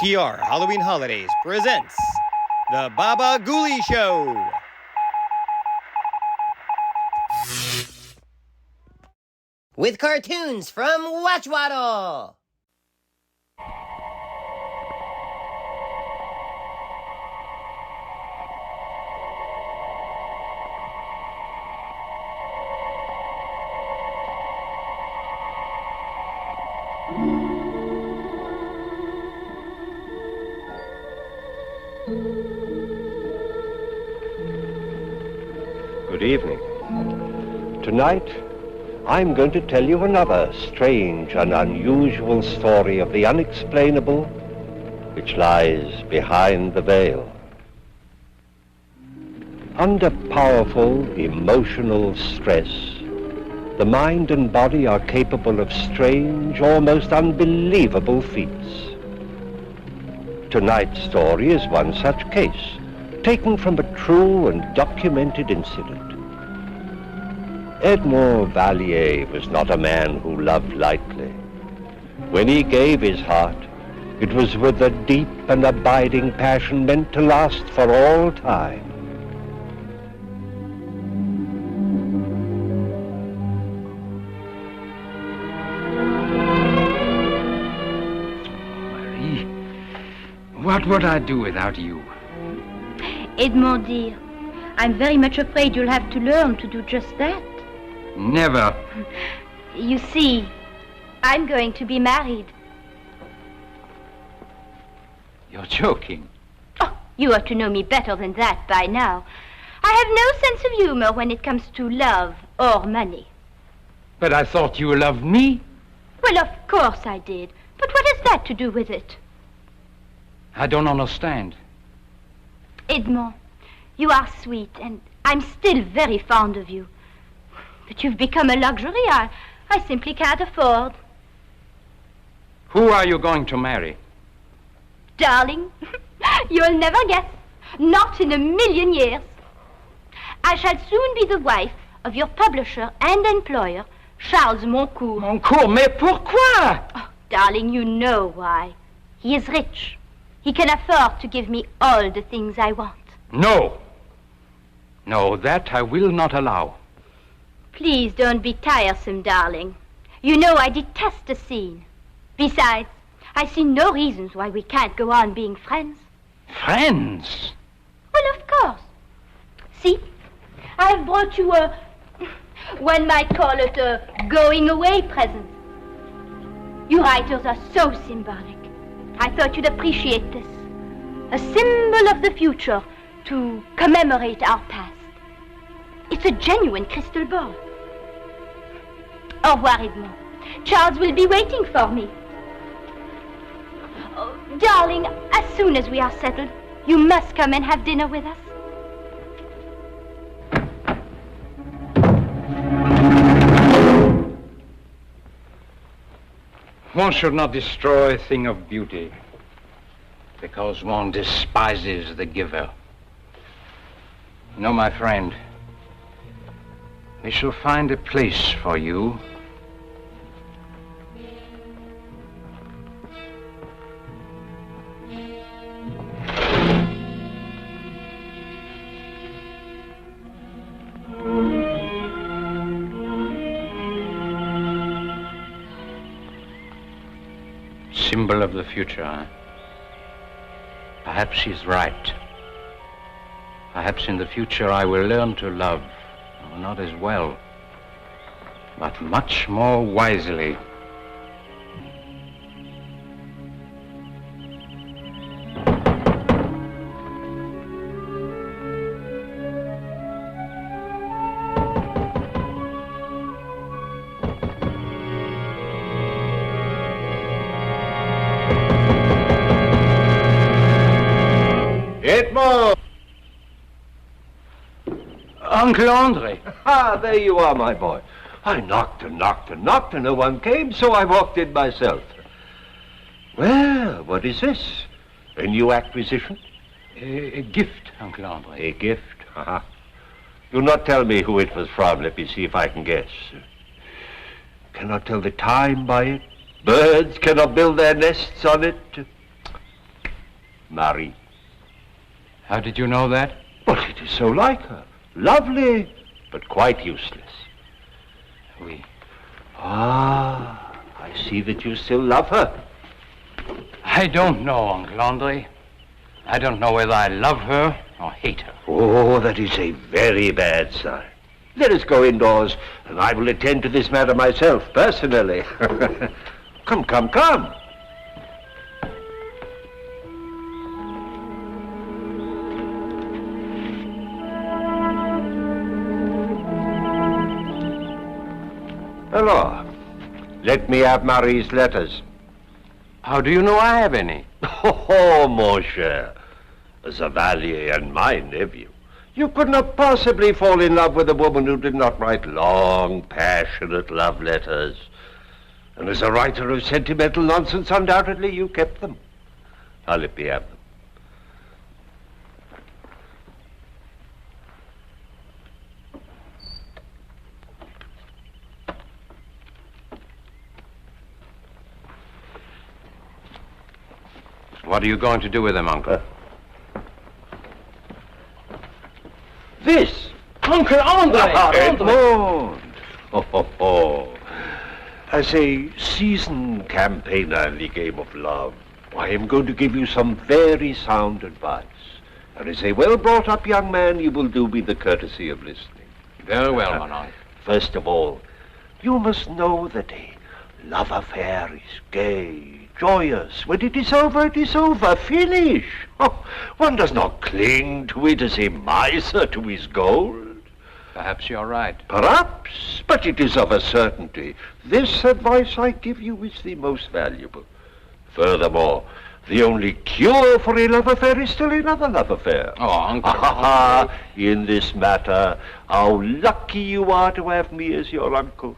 OTR Halloween Holidays presents The Baba Ghoulie Show. With cartoons from Watchwaddle. Good evening. Tonight, I'm going to tell you another strange and unusual story of the unexplainable which lies behind the veil. Under powerful emotional stress, the mind and body are capable of strange, almost unbelievable feats. Tonight's story is one such case, taken from a true and documented incident. Edmond Vallier was not a man who loved lightly. When he gave his heart, it was with a deep and abiding passion meant to last for all time. Marie, what would I do without you? Edmond, dear, I'm very much afraid you'll have to learn to do just that. Never. You see, I'm going to be married. You're joking. Oh, you ought to know me better than that by now. I have no sense of humor when it comes to love or money. But I thought you loved me. Well, of course I did. But what has that to do with it? I don't understand. Edmond, you are sweet, and I'm still very fond of you. But you've become a luxury I simply can't afford. Who are you going to marry? Darling, you'll never guess. Not in a million years. I shall soon be the wife of your publisher and employer, Charles Moncourt. Moncourt, mais pourquoi? Oh, darling, you know why. He is rich. He can afford to give me all the things I want. No. No, that I will not allow. Please don't be tiresome, darling. You know I detest a scene. Besides, I see no reasons why we can't go on being friends. Friends? Well, of course. See, I've brought you one might call it a going-away present. You writers are so symbolic. I thought you'd appreciate this. A symbol of the future to commemorate our past. It's a genuine crystal ball. Au revoir, Edmond. Charles will be waiting for me. Oh, darling, as soon as we are settled, you must come and have dinner with us. One should not destroy a thing of beauty because one despises the giver. No, my friend, we shall find a place for you. Symbol of the future, huh? Perhaps she's right. Perhaps in the future I will learn to love, not as well, but much more wisely. Edmond! Uncle Andre! Ah, there you are, my boy. I knocked and knocked and knocked and no one came, so I walked in myself. Well, what is this? A new acquisition? A gift, Uncle Andre. A gift? Uh-huh. Do not tell me who it was from. Let me see if I can guess. Cannot tell the time by it. Birds cannot build their nests on it. Marie. How did you know that? But it is so like her. Lovely, but quite useless. Oui. Ah, I see that you still love her. I don't know, Uncle Andre. I don't know whether I love her or hate her. Oh, that is a very bad sign. Let us go indoors, and I will attend to this matter myself, personally. Come, come, come. Hello. Let me have Marie's letters. How do you know I have any? Oh, mon cher. Zavalier and my nephew. You could not possibly fall in love with a woman who did not write long, passionate love letters. And as a writer of sentimental nonsense, undoubtedly you kept them. Now let me have them. What are you going to do with them, Uncle? This! Uncle Andre! Edmond! Oh. As a seasoned campaigner in the game of love, I am going to give you some very sound advice. And as a well-brought-up young man, you will do me the courtesy of listening. Very well, mon oncle. First of all, you must know that a love affair is gay, joyous. When it is over, finish. Oh, one does not cling to it as a miser to his gold. Perhaps you're right. Perhaps, but it is of a certainty. This advice I give you is the most valuable. Furthermore, the only cure for a love affair is still another love affair. Oh, Uncle. In this matter, how lucky you are to have me as your uncle.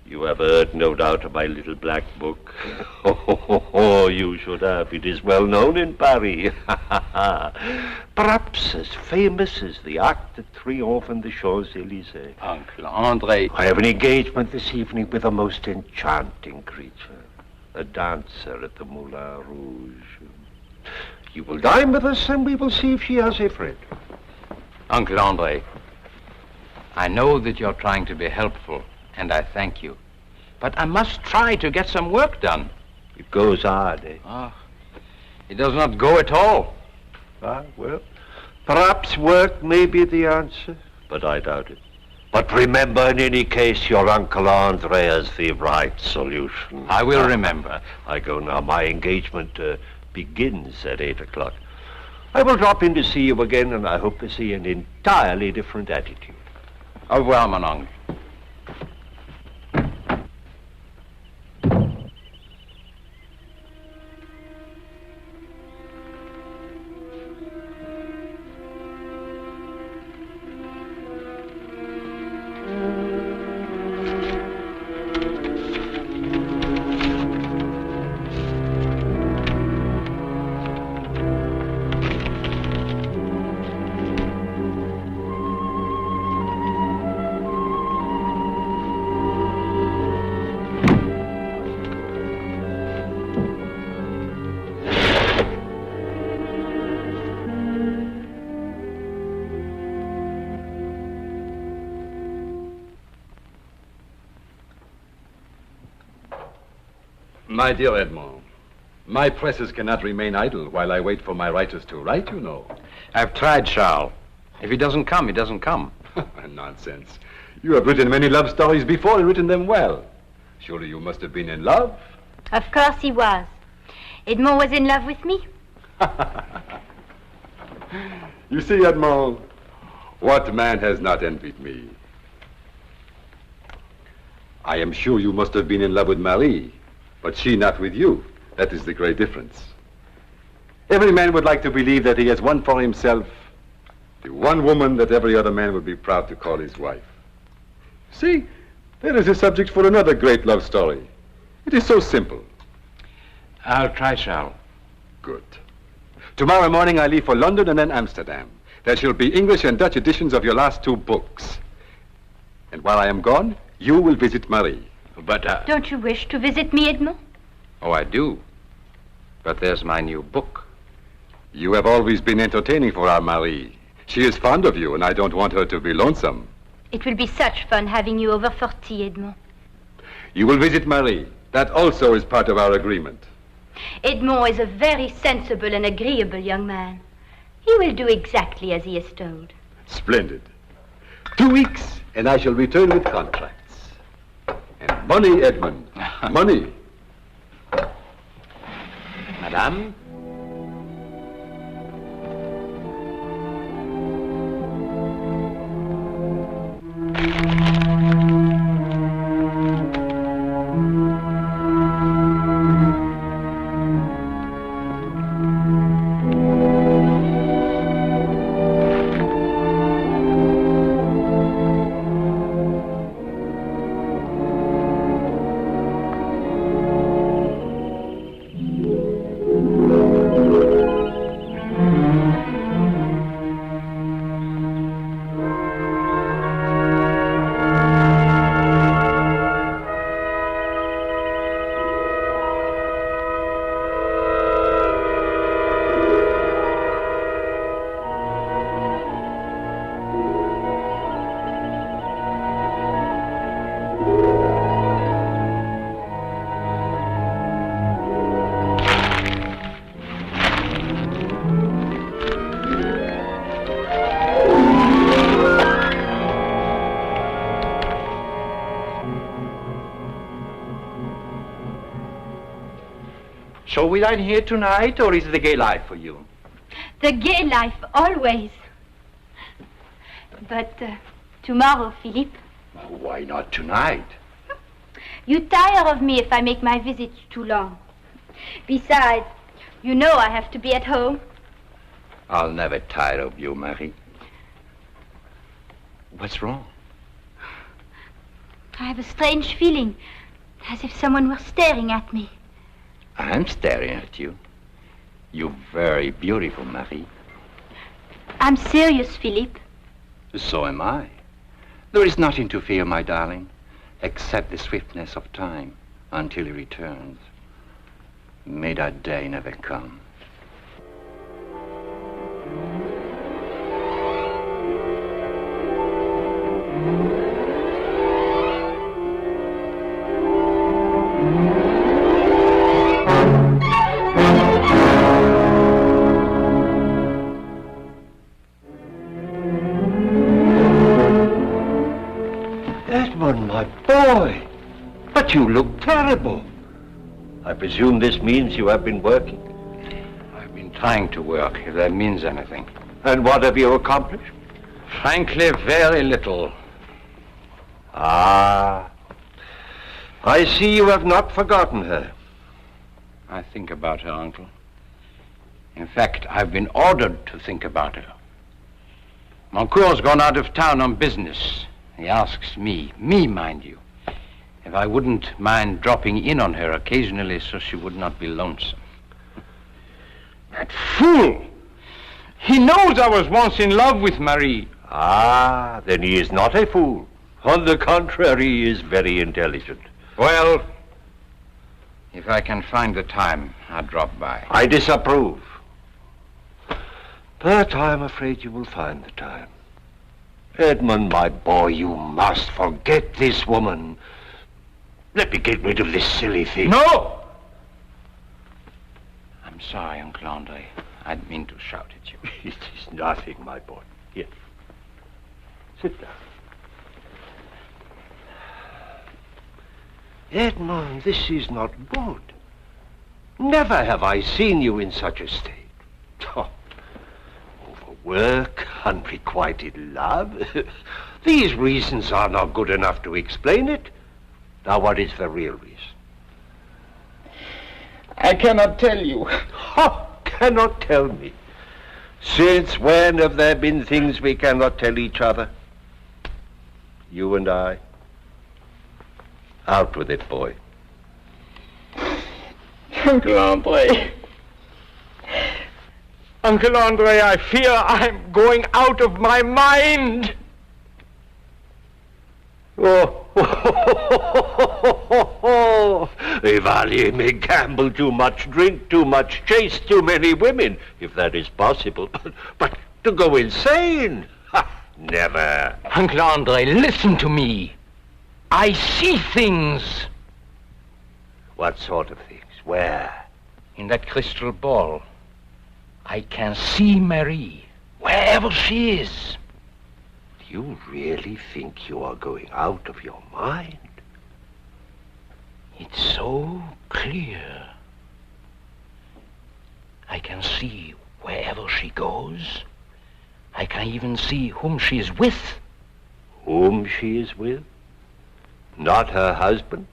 You have heard, no doubt, of my little black book. Oh, you should have. It is well known in Paris. Perhaps as famous as the Arc de Triomphe and the Champs-Élysées. Uncle Andre. I have an engagement this evening with a most enchanting creature, a dancer at the Moulin Rouge. You will dine with us, and we will see if she has a friend. Uncle Andre, I know that you're trying to be helpful, and I thank you. But I must try to get some work done. It goes hard, eh? Ah, it does not go at all. Ah, well, perhaps work may be the answer, but I doubt it. But remember, in any case, your Uncle Andre has the right solution. I will remember. I go now. My engagement begins at 8 o'clock. I will drop in to see you again, and I hope to see an entirely different attitude. Au revoir, mon oncle. My dear Edmond, my presses cannot remain idle while I wait for my writers to write, you know. I've tried, Charles. If he doesn't come, he doesn't come. Nonsense. You have written many love stories before and written them well. Surely you must have been in love? Of course he was. Edmond was in love with me. You see, Edmond, what man has not envied me? I am sure you must have been in love with Marie, but she not with you. That is the great difference. Every man would like to believe that he has won for himself the one woman that every other man would be proud to call his wife. See, there is a subject for another great love story. It is so simple. I'll try, Charles. Good. Tomorrow morning I leave for London and then Amsterdam. There shall be English and Dutch editions of your last two books. And while I am gone, you will visit Marie. But, Don't you wish to visit me, Edmond? Oh, I do. But there's my new book. You have always been entertaining for our Marie. She is fond of you, and I don't want her to be lonesome. It will be such fun having you over for tea, Edmond. You will visit Marie. That also is part of our agreement. Edmond is a very sensible and agreeable young man. He will do exactly as he is told. Splendid. 2 weeks, and I shall return with contracts. And money, Edmund. Money. Madame? So we dine here tonight, or is it the gay life for you? The gay life, always. But tomorrow, Philippe. Why not tonight? You tire of me if I make my visits too long. Besides, you know I have to be at home. I'll never tire of you, Marie. What's wrong? I have a strange feeling, as if someone were staring at me. I'm staring at you. You're very beautiful, Marie. I'm serious, Philippe. So am I. There is nothing to fear, my darling, except the swiftness of time until he returns. May that day never come. Edmund, my boy, but you look terrible. I presume this means you have been working. I've been trying to work, if that means anything. And what have you accomplished? Frankly, very little. Ah, I see you have not forgotten her. I think about her, Uncle. In fact, I've been ordered to think about her. Moncourt's gone out of town on business. He asks me, mind you, if I wouldn't mind dropping in on her occasionally so she would not be lonesome. That fool! He knows I was once in love with Marie. Ah, then he is not a fool. On the contrary, he is very intelligent. Well, if I can find the time, I'll drop by. I disapprove. But I'm afraid you will find the time. Edmund, my boy, you must forget this woman. Let me get rid of this silly thing. No! I'm sorry, Uncle Andre. I didn't mean to shout at you. It is nothing, my boy. Here. Sit down. Edmund, this is not good. Never have I seen you in such a state. Oh, overwork, unrequited love. These reasons are not good enough to explain it. Now, what is the real reason? I cannot tell you. Oh, cannot tell me. Since when have there been things we cannot tell each other? You and I. Out with it, boy. Uncle Andre. Uncle Andre, I fear I'm going out of my mind. Oh, Evali may gamble too much, drink too much, chase too many women, if that is possible. But to go insane? Ha, never. Uncle Andre, listen to me. I see things. What sort of things? Where? In that crystal ball, I can see Marie, wherever she is. Do you really think you are going out of your mind? It's so clear. I can see wherever she goes. I can even see whom she is with. Whom she is with? Not her husband?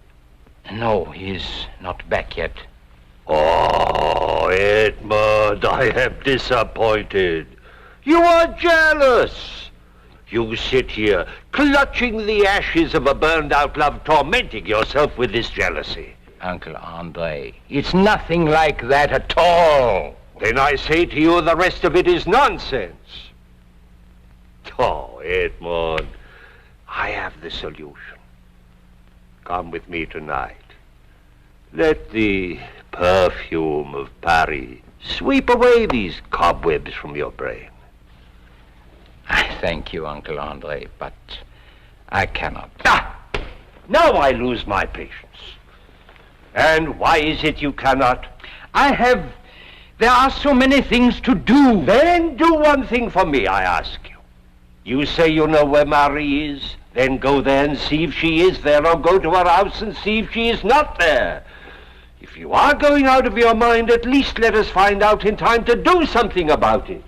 No, he is not back yet. Oh, Edmund, I am disappointed. You are jealous. You sit here, clutching the ashes of a burned-out love, tormenting yourself with this jealousy. Uncle Andre, it's nothing like that at all. Then I say to you, the rest of it is nonsense. Oh, Edmund, I have the solution. Come with me tonight. Let the perfume of Paris sweep away these cobwebs from your brain. I thank you, Uncle Andre, but I cannot. Now I lose my patience. And why is it you cannot? There are so many things to do. Then do one thing for me, I ask you. You say you know where Marie is, then go there and see if she is there, or go to her house and see if she is not there. If you are going out of your mind, at least let us find out in time to do something about it.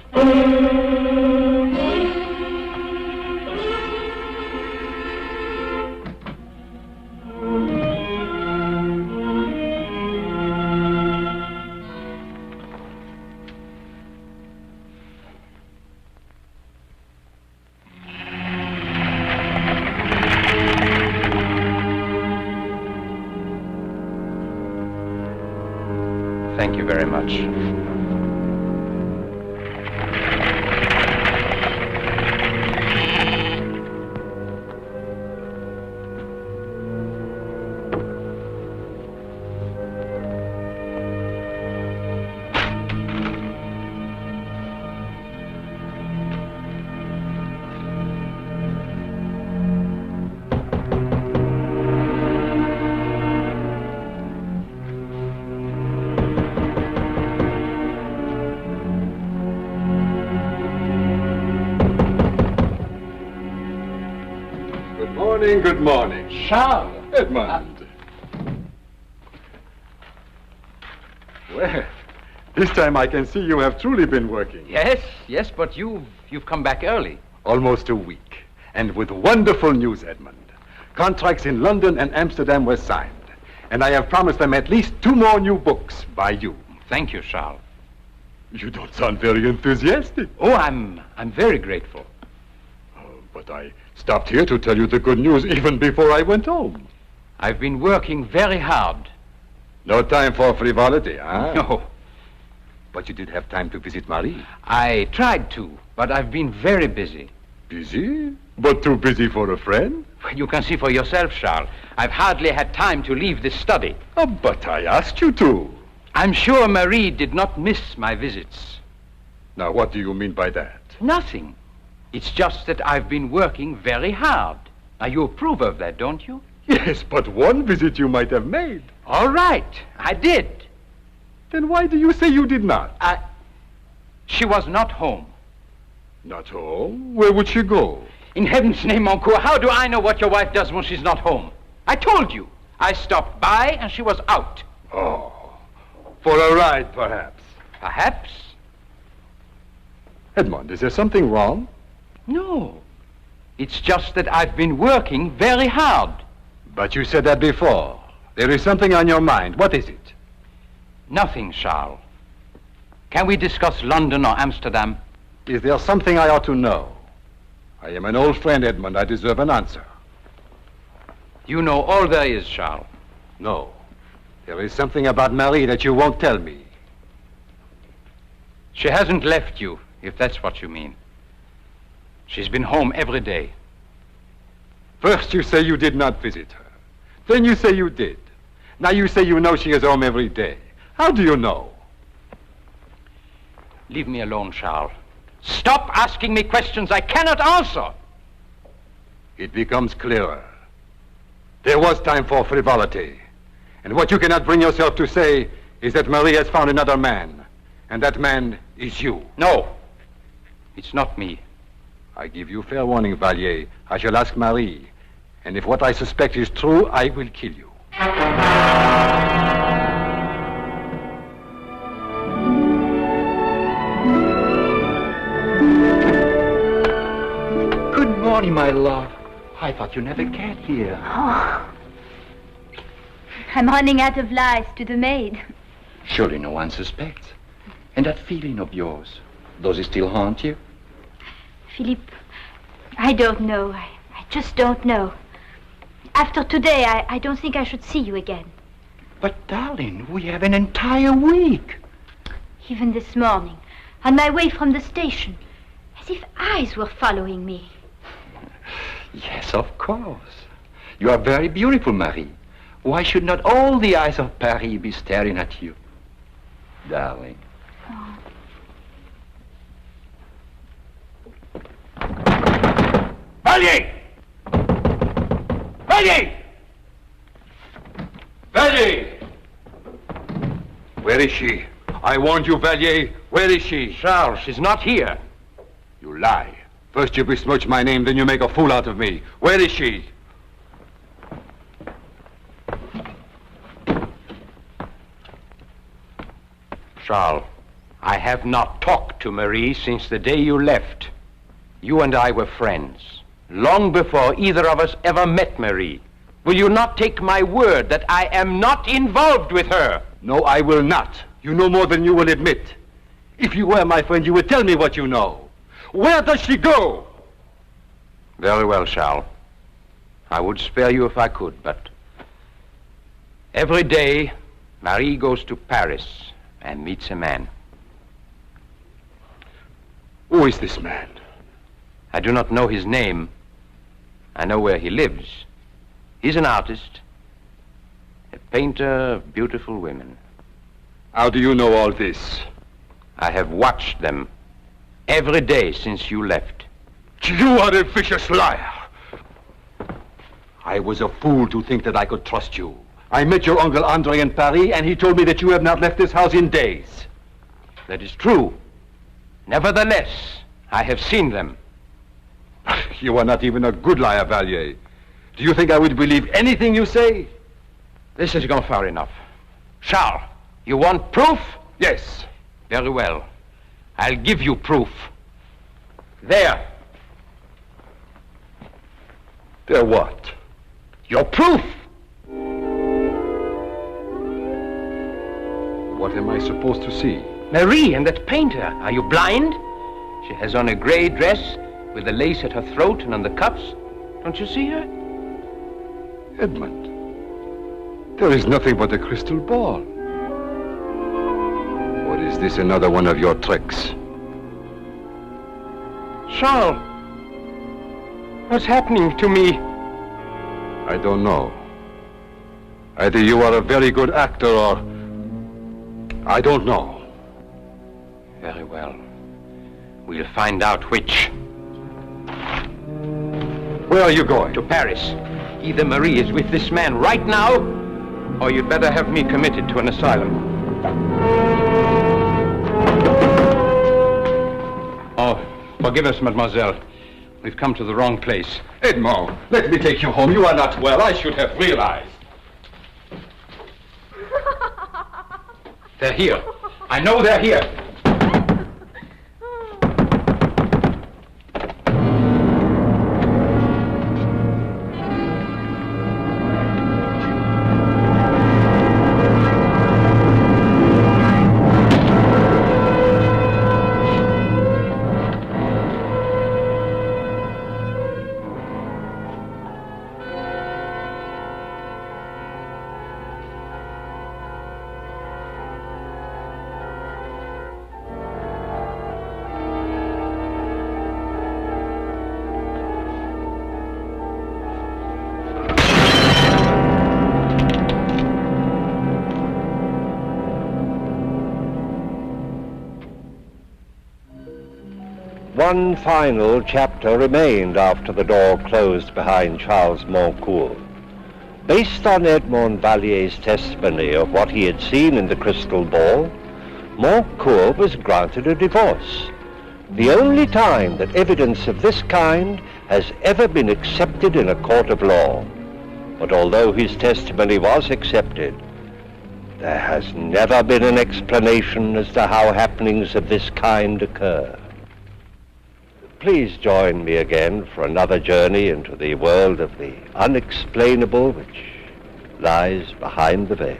Thank you very much. Good morning. Charles! Edmund. Well, this time I can see you have truly been working. Yes, but you've come back early. Almost a week. And with wonderful news, Edmund. Contracts in London and Amsterdam were signed. And I have promised them at least 2 more new books by you. Thank you, Charles. You don't sound very enthusiastic. Oh, I'm very grateful. But I stopped here to tell you the good news even before I went home. I've been working very hard. No time for frivolity, huh? No. But you did have time to visit Marie. I tried to, but I've been very busy. Busy? But too busy for a friend? You can see for yourself, Charles. I've hardly had time to leave this study. Oh, but I asked you to. I'm sure Marie did not miss my visits. Now, what do you mean by that? Nothing. It's just that I've been working very hard. Now, you approve of that, don't you? Yes, but one visit you might have made. All right, I did. Then why do you say you did not? She was not home. Not home? Where would she go? In heaven's name, Moncourt, how do I know what your wife does when she's not home? I told you. I stopped by and she was out. Oh, for a ride, perhaps. Perhaps? Edmund, is there something wrong? No. It's just that I've been working very hard. But you said that before. There is something on your mind. What is it? Nothing, Charles. Can we discuss London or Amsterdam? Is there something I ought to know? I am an old friend, Edmund. I deserve an answer. You know all there is, Charles. No. There is something about Marie that you won't tell me. She hasn't left you, if that's what you mean. She's been home every day. First you say you did not visit her. Then you say you did. Now you say you know she is home every day. How do you know? Leave me alone, Charles. Stop asking me questions I cannot answer. It becomes clearer. There was time for frivolity. And what you cannot bring yourself to say is that Marie has found another man. And that man is you. No, it's not me. I give you fair warning, Valier. I shall ask Marie. And if what I suspect is true, I will kill you. Good morning, my love. I thought you never cared here. Oh. I'm running out of lies to the maid. Surely no one suspects. And that feeling of yours, does it still haunt you? Philippe, I don't know. I just don't know. After today, I don't think I should see you again. But, darling, we have an entire week. Even this morning, on my way from the station, as if eyes were following me. Yes, of course. You are very beautiful, Marie. Why should not all the eyes of Paris be staring at you? Darling. Oh. Valier! Valier! Valier! Where is she? I warned you, Valier. Where is she? Charles, she's not here. You lie. First you besmirch my name, then you make a fool out of me. Where is she? Charles, I have not talked to Marie since the day you left. You and I were friends, long before either of us ever met Marie. Will you not take my word that I am not involved with her? No, I will not. You know more than you will admit. If you were my friend, you would tell me what you know. Where does she go? Very well, Charles. I would spare you if I could, but every day Marie goes to Paris and meets a man. Who is this man? I do not know his name. I know where he lives. He's an artist, a painter of beautiful women. How do you know all this? I have watched them every day since you left. You are a vicious liar. I was a fool to think that I could trust you. I met your Uncle Andre in Paris, and he told me that you have not left this house in days. That is true. Nevertheless, I have seen them. You are not even a good liar, Valier. Do you think I would believe anything you say? This has gone far enough. Charles, you want proof? Yes. Very well. I'll give you proof. There. There what? Your proof! What am I supposed to see? Marie and that painter. Are you blind? She has on a gray dress with the lace at her throat and on the cuffs. Don't you see her? Edmund, there is nothing but a crystal ball. Or is this another one of your tricks? Charles, what's happening to me? I don't know. Either you are a very good actor or... I don't know. Very well. We'll find out which. Where are you going? To Paris. Either Marie is with this man right now, or you'd better have me committed to an asylum. Oh, forgive us, mademoiselle. We've come to the wrong place. Edmond, let me take you home. You are not well. I should have realized. They're here. I know they're here. one final chapter remained after the door closed behind Charles Moncourt. Based on Edmond Vallier's testimony of what he had seen in the crystal ball, Moncourt was granted a divorce, the only time that evidence of this kind has ever been accepted in a court of law. But although his testimony was accepted, there has never been an explanation as to how happenings of this kind occur. Please join me again for another journey into the world of the unexplainable which lies behind the veil.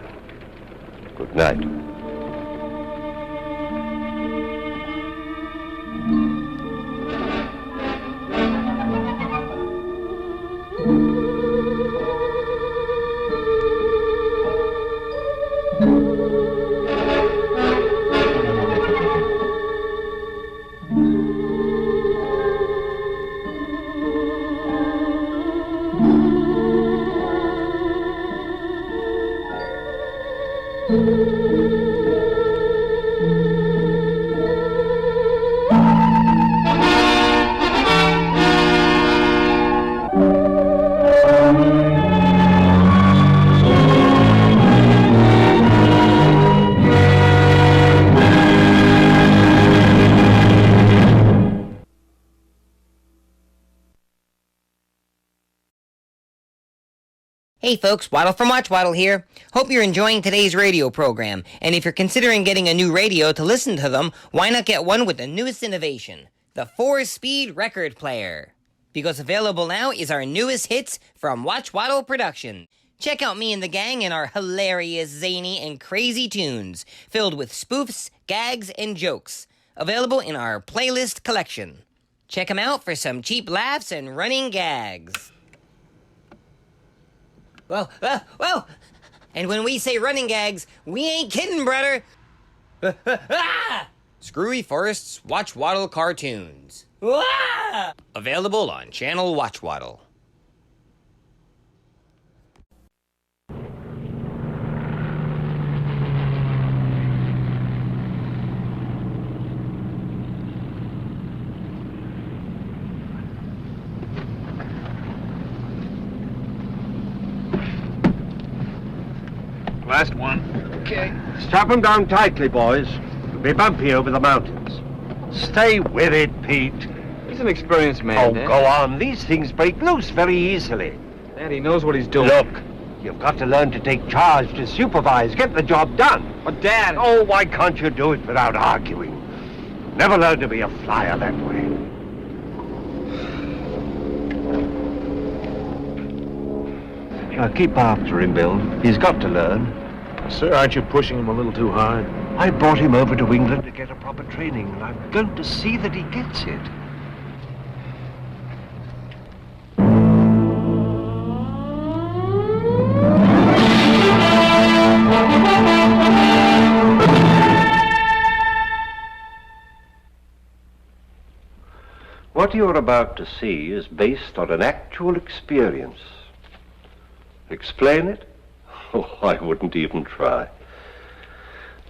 Good night. Hey folks, Waddle from Watch Waddle here. Hope you're enjoying today's radio program, and if you're considering getting a new radio to listen to them, why not get one with the newest innovation, the 4-speed record player? Because available now is our newest hits from Watch Waddle Production. Check out me and the gang and our hilarious, zany, and crazy tunes, filled with spoofs, gags, and jokes. Available in our playlist collection. Check them out for some cheap laughs and running gags. Well, and when we say running gags, we ain't kidding, brother. Screwy Forest's Watch Waddle cartoons. Available on Channel Watch Waddle. Last one. Okay. Strap them down tightly, boys. It'll be bumpy over the mountains. Stay with it, Pete. He's an experienced man, Oh, Dad. go on. These things break loose very easily. Dad, he knows what he's doing. Look, you've got to learn to take charge, to supervise, get the job done. But, Dad... Oh, why can't you do it without arguing? Never learn to be a flyer that way. Keep after him, Bill. He's got to learn. Sir, aren't you pushing him a little too hard? I brought him over to England to get a proper training, and I'm going to see that he gets it. What you're about to see is based on an actual experience. Explain it? Oh, I wouldn't even try.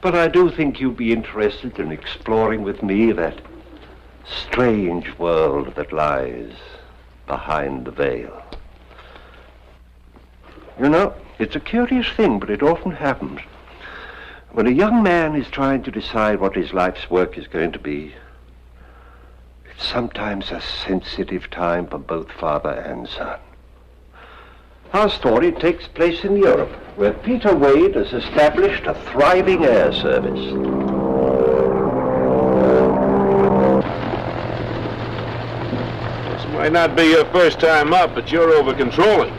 But I do think you'd be interested in exploring with me that strange world that lies behind the veil. You know, it's a curious thing, but it often happens. When a young man is trying to decide what his life's work is going to be, it's sometimes a sensitive time for both father and son. Our story takes place in Europe, where Peter Wade has established a thriving air service. This might not be your first time up, but you're over-controlling.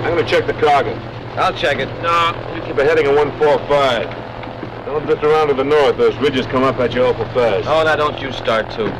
I'm gonna check the cargo. I'll check it. No, you keep a heading of 145. Don't drift around to the north. Those ridges come up at you awful fast. Oh, now don't you start to.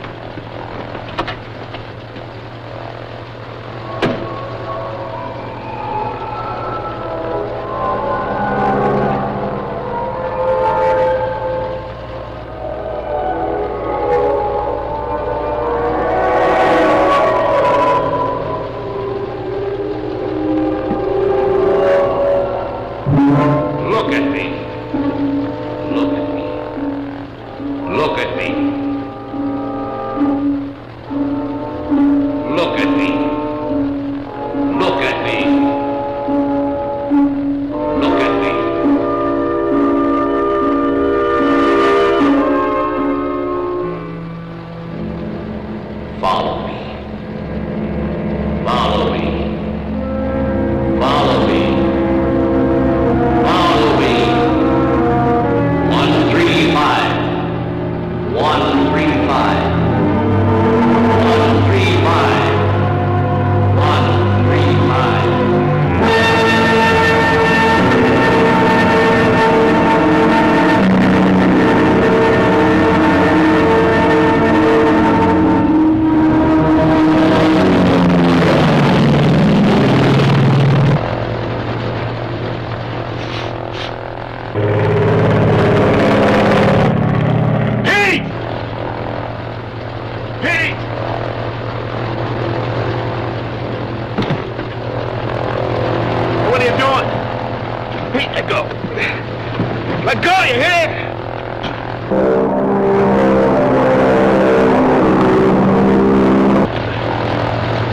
Here!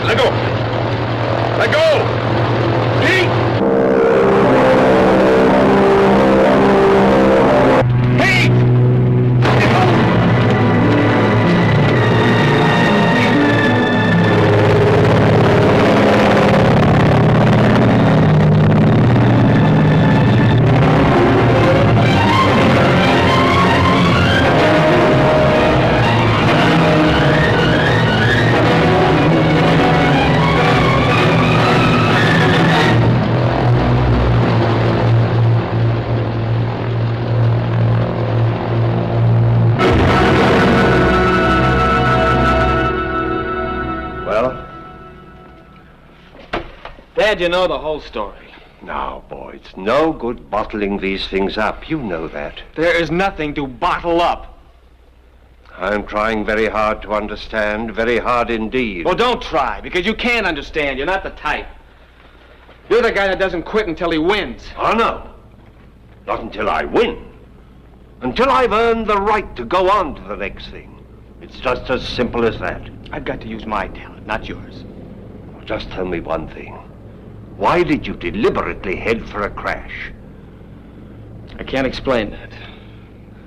Let go! Let go! Pete! Pete! Dad, you know the whole story. Now, boy, it's no good bottling these things up. You know that. There is nothing to bottle up. I'm trying very hard to understand, very hard indeed. Well, don't try, because you can't understand. You're not the type. You're the guy that doesn't quit until he wins. Oh, no. Not until I win. Until I've earned the right to go on to the next thing. It's just as simple as that. I've got to use my talent, not yours. Just tell me one thing. Why did you deliberately head for a crash? I can't explain that.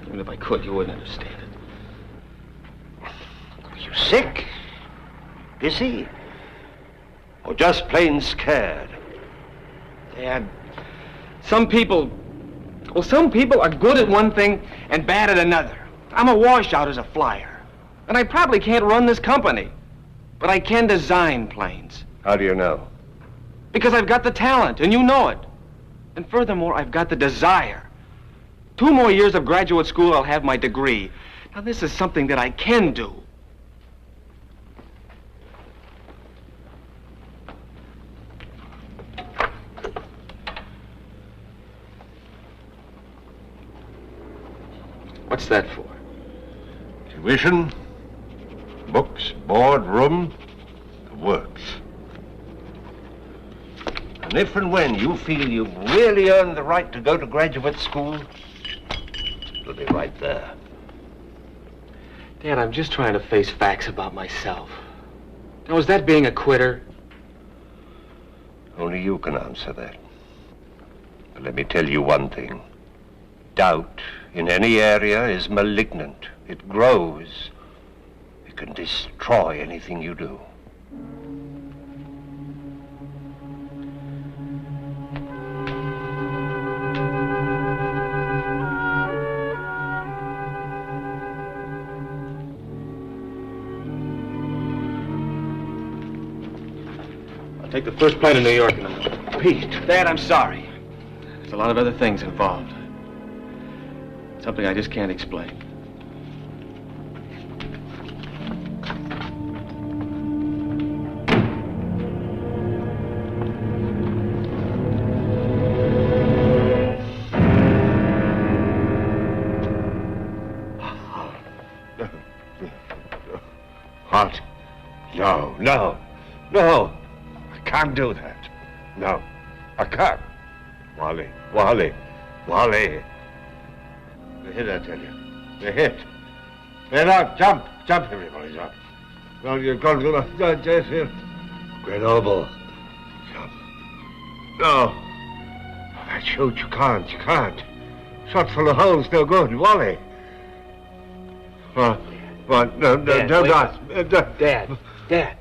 Even if I could, you wouldn't understand it. Are you sick? Busy? Or just plain scared? Dad, some people are good at one thing and bad at another. I'm a washout as a flyer. And I probably can't run this company. But I can design planes. How do you know? Because I've got the talent, and you know it. And furthermore, I've got the desire. 2 more years of graduate school, I'll have my degree. Now, this is something that I can do. What's that for? Tuition, books, board, room, the works. And if and when you feel you've really earned the right to go to graduate school, it'll be right there. Dad, I'm just trying to face facts about myself. Now, is that being a quitter? Only you can answer that. But let me tell you one thing. Doubt in any area is malignant. It grows. It can destroy anything you do. Take the first plane to New York in the morning. Pete. Dad, I'm sorry. There's a lot of other things involved. Something I just can't explain. What? No, no, no. I can't do that. No, I can't. Wally. They're hit, I tell you. They're hit. They're out. Jump, everybody, jump. No, you've got to go. Just here. Grenoble. Jump. No. That chute, you can't. Shot full of holes, no good. Wally. What? No, Dad, don't wait ask. Dad.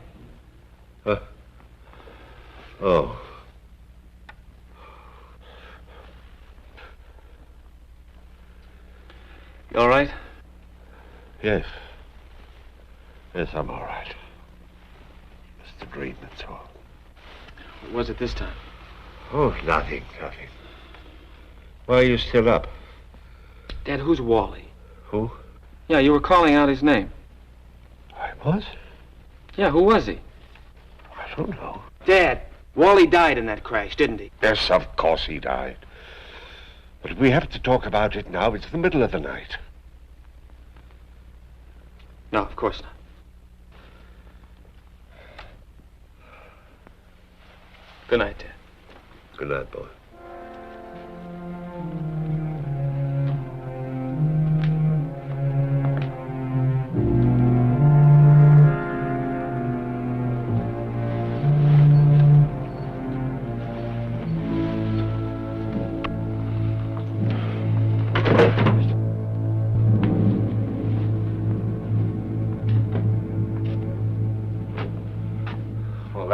Oh. You all right? Yes. Yes, I'm all right. Just a dream, that's all. What was it this time? Oh, nothing. Why are you still up? Dad, who's Wally? Who? Yeah, you were calling out his name. I was? Yeah, who was he? I don't know. Dad, Wally died in that crash, didn't he? Yes, of course he died. But we have to talk about it now. It's the middle of the night. No, of course not. Good night, Dad. Good night, boy.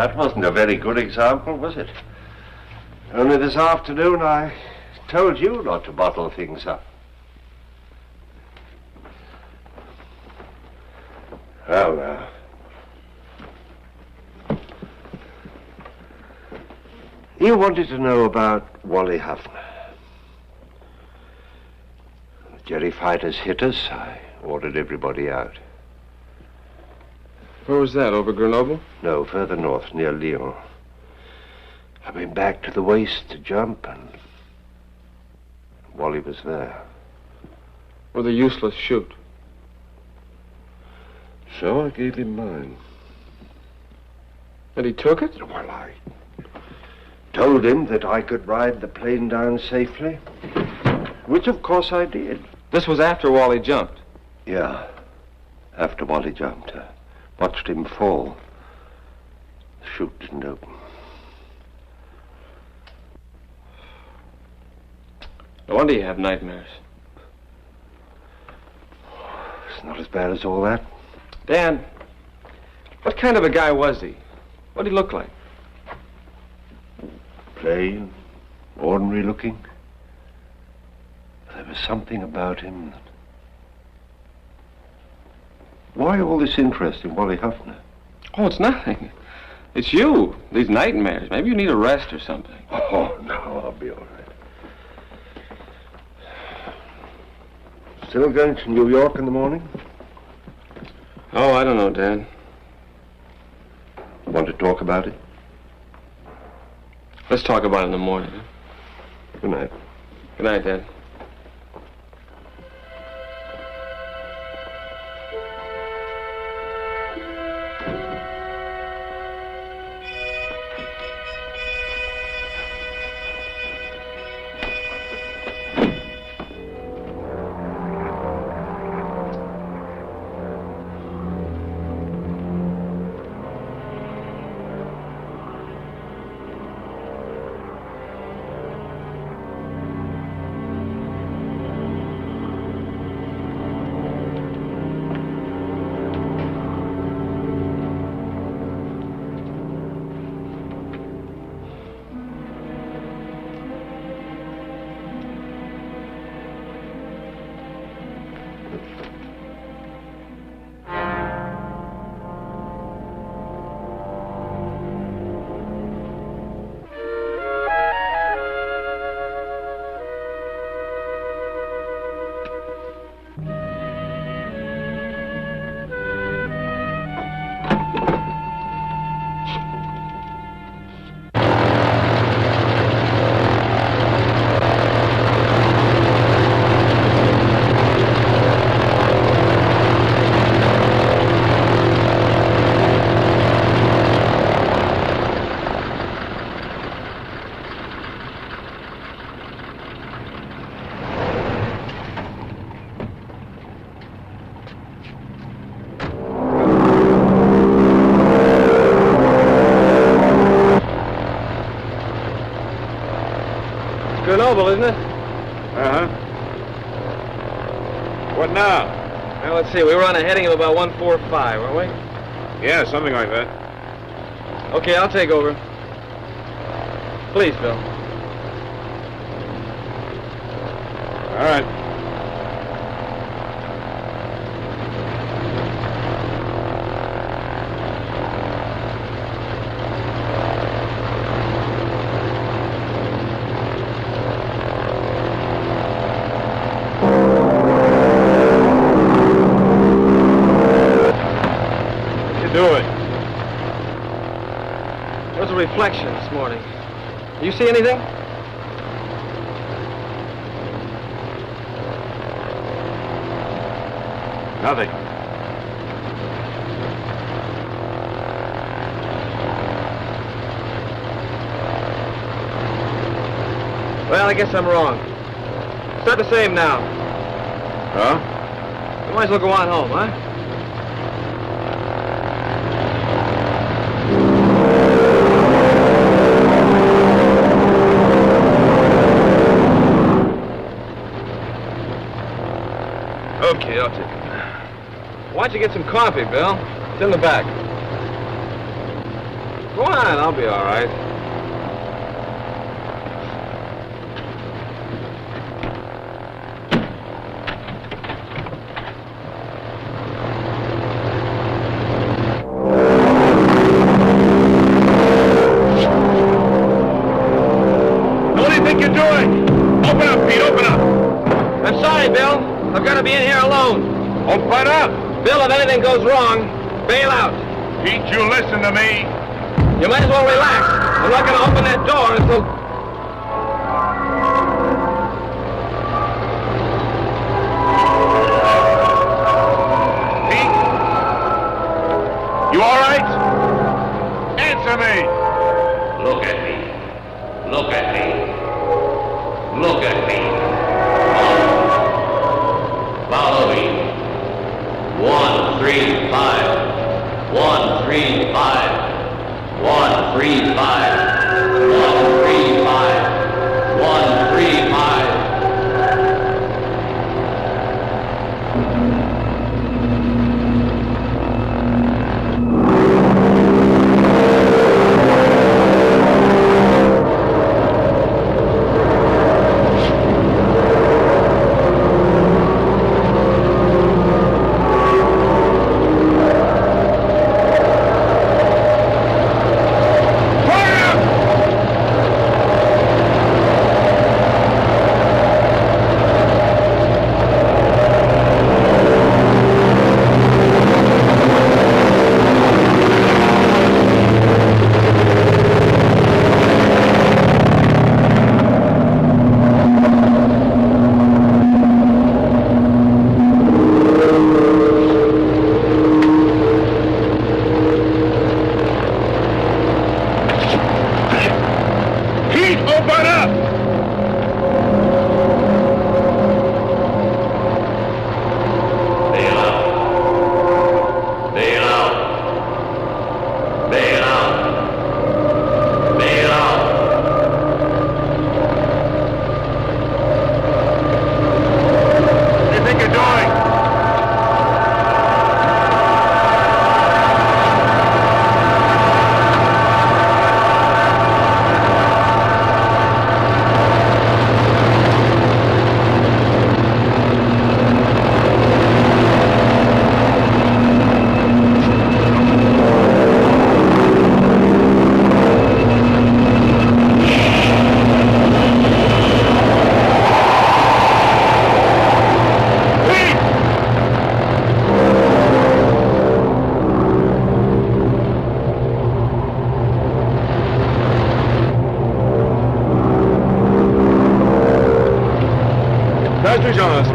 That wasn't a very good example, was it? Only this afternoon I told you not to bottle things up. Well, now. You wanted to know about Wally Huffner. The Jerry fighters hit us. I ordered everybody out. Where was that, over Grenoble? No, further north, near Lyon. I went back to the waist to jump, and Wally was there. With a useless shoot. So I gave him mine. And he took it? Well, I told him that I could ride the plane down safely, which of course I did. This was after Wally jumped? Yeah, after Wally jumped. I watched him fall. The chute didn't open. No wonder you have nightmares. It's not as bad as all that. Dan, what kind of a guy was he? What did he look like? Plain, ordinary looking. There was something about him that... Why all this interest in Wally Huffner? Oh, it's nothing. It's you. These nightmares. Maybe you need a rest or something. Oh, no, I'll be all right. Still going to New York in the morning? Oh, I don't know, Dan. Want to talk about it? Let's talk about it in the morning. Huh? Good night. Good night, Dan. Grenoble, isn't it? Uh-huh. What now? Well, let's see. We were on a heading of about 145, weren't we? Yeah, something like that. Okay, I'll take over. Please, Phil. All right. Reflection this morning. You see anything? Nothing. Well, I guess I'm wrong. It's not the same now. Huh? You might as well go on home, huh? Okay, I'll take it. Why don't you get some coffee, Bill? It's in the back. Go on, I'll be all right. What do you think you're doing? Open up, Pete, open up. I'm sorry, Bill. I'm gonna be in here alone. Open up. Bill, if anything goes wrong, bail out. Pete, you listen to me. You might as well relax. I'm not gonna open that door until... Pete? You all right? Answer me. Look at me. Look at me. Look at me. Follow me. 1, 3, 5. 1, 3, 5. 1, 3, 5. 1, 3, 5. 1, 3, 5.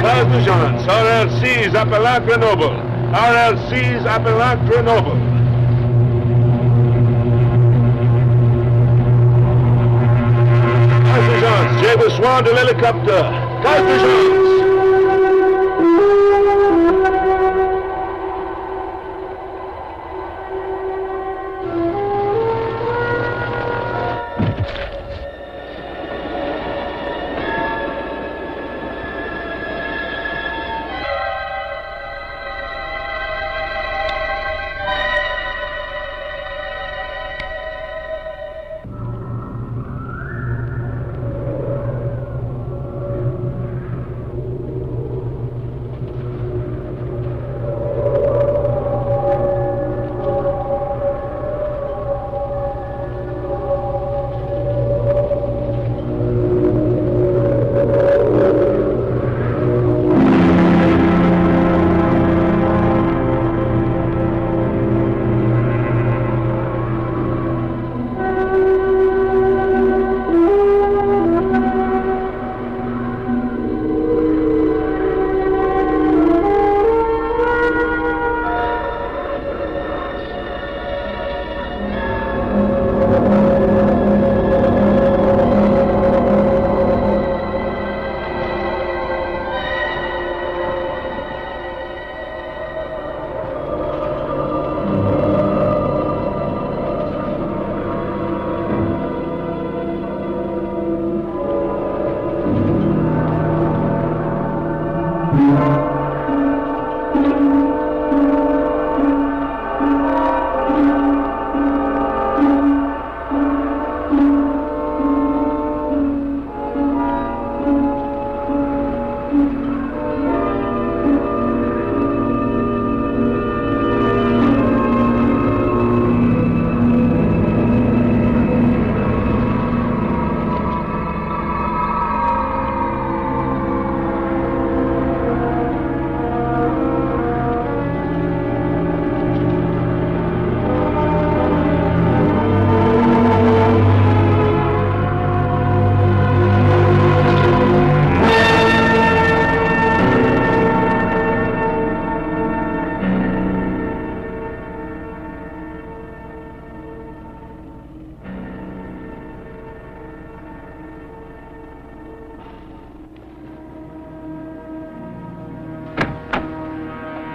Cause d'urgence, RLC's appellant Grenoble. RLC's appellant Grenoble. Cause d'urgence, j'ai besoin de l'hélicoptère. Cause d'urgence.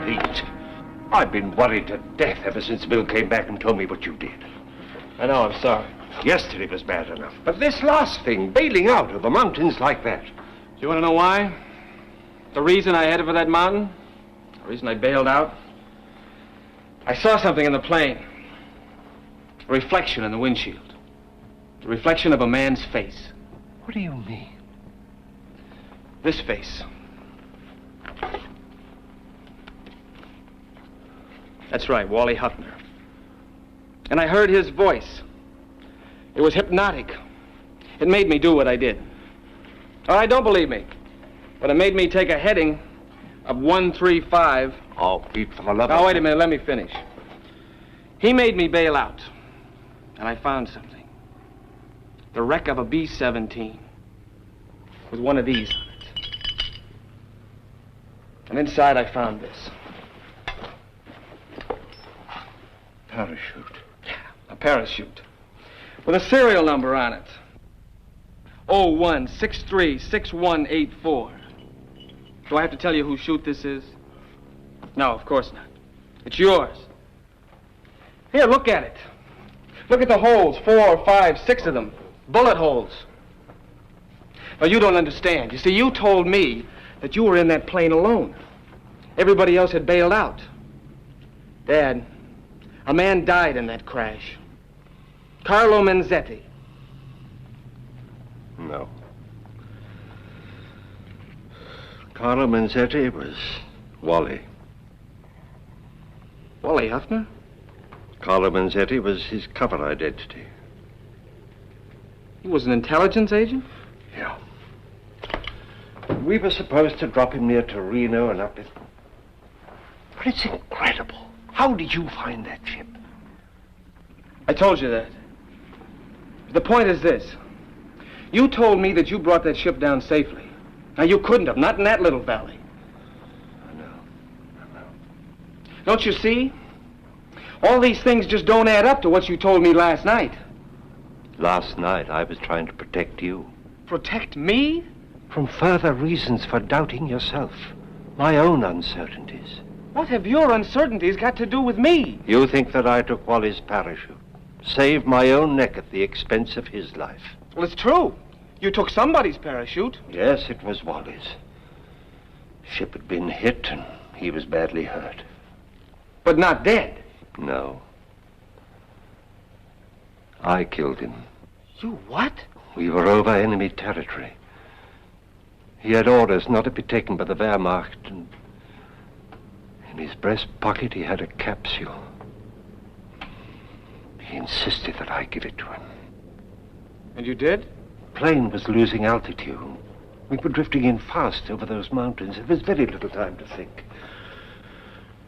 Pete. I've been worried to death ever since Bill came back and told me what you did. I know, I'm sorry. Yesterday was bad enough. But this last thing, bailing out of the mountains like that. Do you want to know why? The reason I headed for that mountain? The reason I bailed out? I saw something in the plane. A reflection in the windshield. The reflection of a man's face. What do you mean? This face. That's right, Wally Huffner. And I heard his voice. It was hypnotic. It made me do what I did. All right, don't believe me. But it made me take a heading of 135. Oh, Pete, for the love of... Now, wait a minute, let me finish. He made me bail out. And I found something. The wreck of a B-17 with one of these on it. And inside I found this. Parachute. Yeah, a parachute. With a serial number on it. 01636184. Do I have to tell you whose chute this is? No, of course not. It's yours. Here, look at it. Look at the holes, 4, 5, 6 of them. Bullet holes. Now, you don't understand. You see, you told me that you were in that plane alone. Everybody else had bailed out. Dad, a man died in that crash. Carlo Menzetti. No. Carlo Menzetti was Wally. Wally Huffner? Carlo Menzetti was his cover identity. He was an intelligence agent? Yeah. We were supposed to drop him near Torino and up it. But it's incredible. How did you find that ship? I told you that. The point is this. You told me that you brought that ship down safely. Now, you couldn't have, not in that little valley. I know. Don't you see? All these things just don't add up to what you told me last night. Last night, I was trying to protect you. Protect me? From further reasons for doubting yourself. My own uncertainties. What have your uncertainties got to do with me? You think that I took Wally's parachute. Saved my own neck at the expense of his life. Well, it's true. You took somebody's parachute. Yes, it was Wally's. Ship had been hit and he was badly hurt. But not dead. No. I killed him. You what? We were over enemy territory. He had orders not to be taken by the Wehrmacht, and in his breast pocket he had a capsule. He insisted that I give it to him. And you did? The plane was losing altitude. We were drifting in fast over those mountains. There was very little time to think.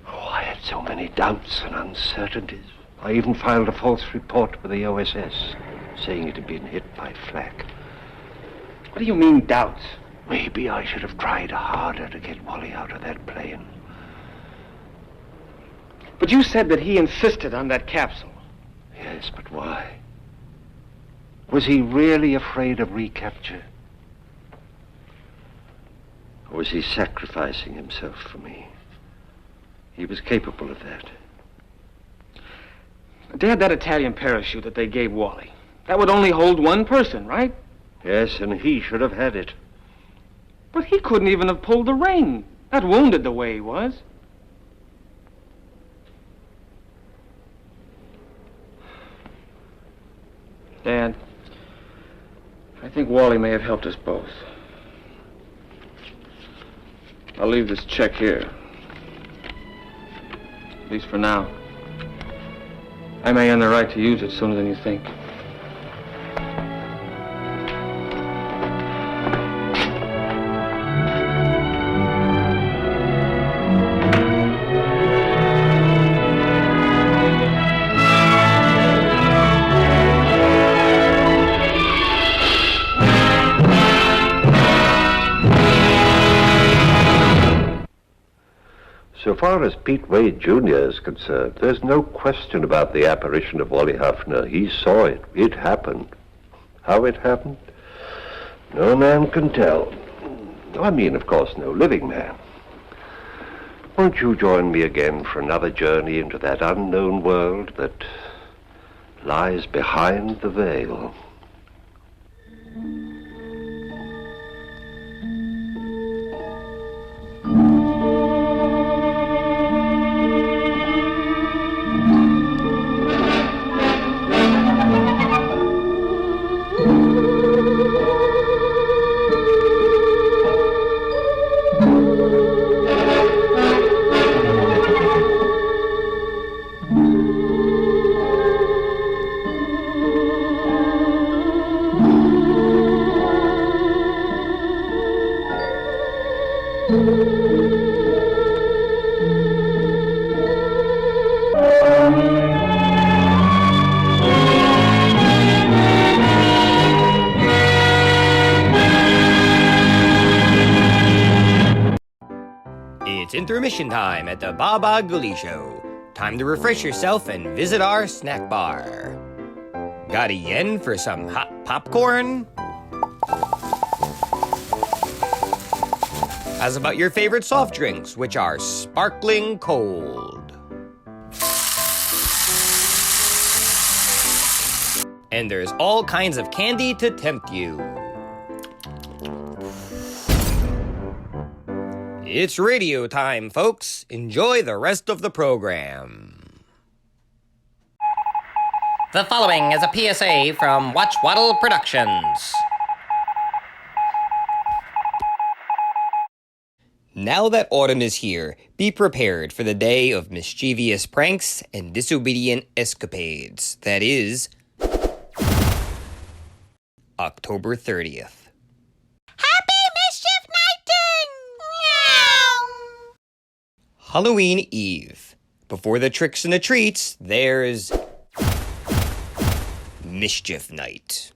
Oh, I had so many doubts and uncertainties. I even filed a false report with the OSS, saying it had been hit by flak. What do you mean, doubts? Maybe I should have tried harder to get Wally out of that plane. But you said that he insisted on that capsule. Yes, but why? Was he really afraid of recapture? Or was he sacrificing himself for me? He was capable of that. Dad, that Italian parachute that they gave Wally, that would only hold one person, right? Yes, and he should have had it. But he couldn't even have pulled the ring. Not wounded the way he was. Dad, I think Wally may have helped us both. I'll leave this check here. At least for now. I may earn the right to use it sooner than you think. So far as Pete Wade Jr. is concerned, there's no question about the apparition of Wally Huffner. He saw it. It happened. How it happened? No man can tell. I mean, of course, no living man. Well, won't you join me again for another journey into that unknown world that lies behind the veil? It's intermission time at the Baba Ghoulie Show. Time to refresh yourself and visit our snack bar. Got a yen for some hot popcorn? How's about your favorite soft drinks, which are sparkling cold? And there's all kinds of candy to tempt you. It's radio time, folks. Enjoy the rest of the program. The following is a PSA from Watch Waddle Productions. Now that autumn is here, be prepared for the day of mischievous pranks and disobedient escapades. That is, October 30th. Halloween Eve. Before the tricks and the treats, there's Mischief Night.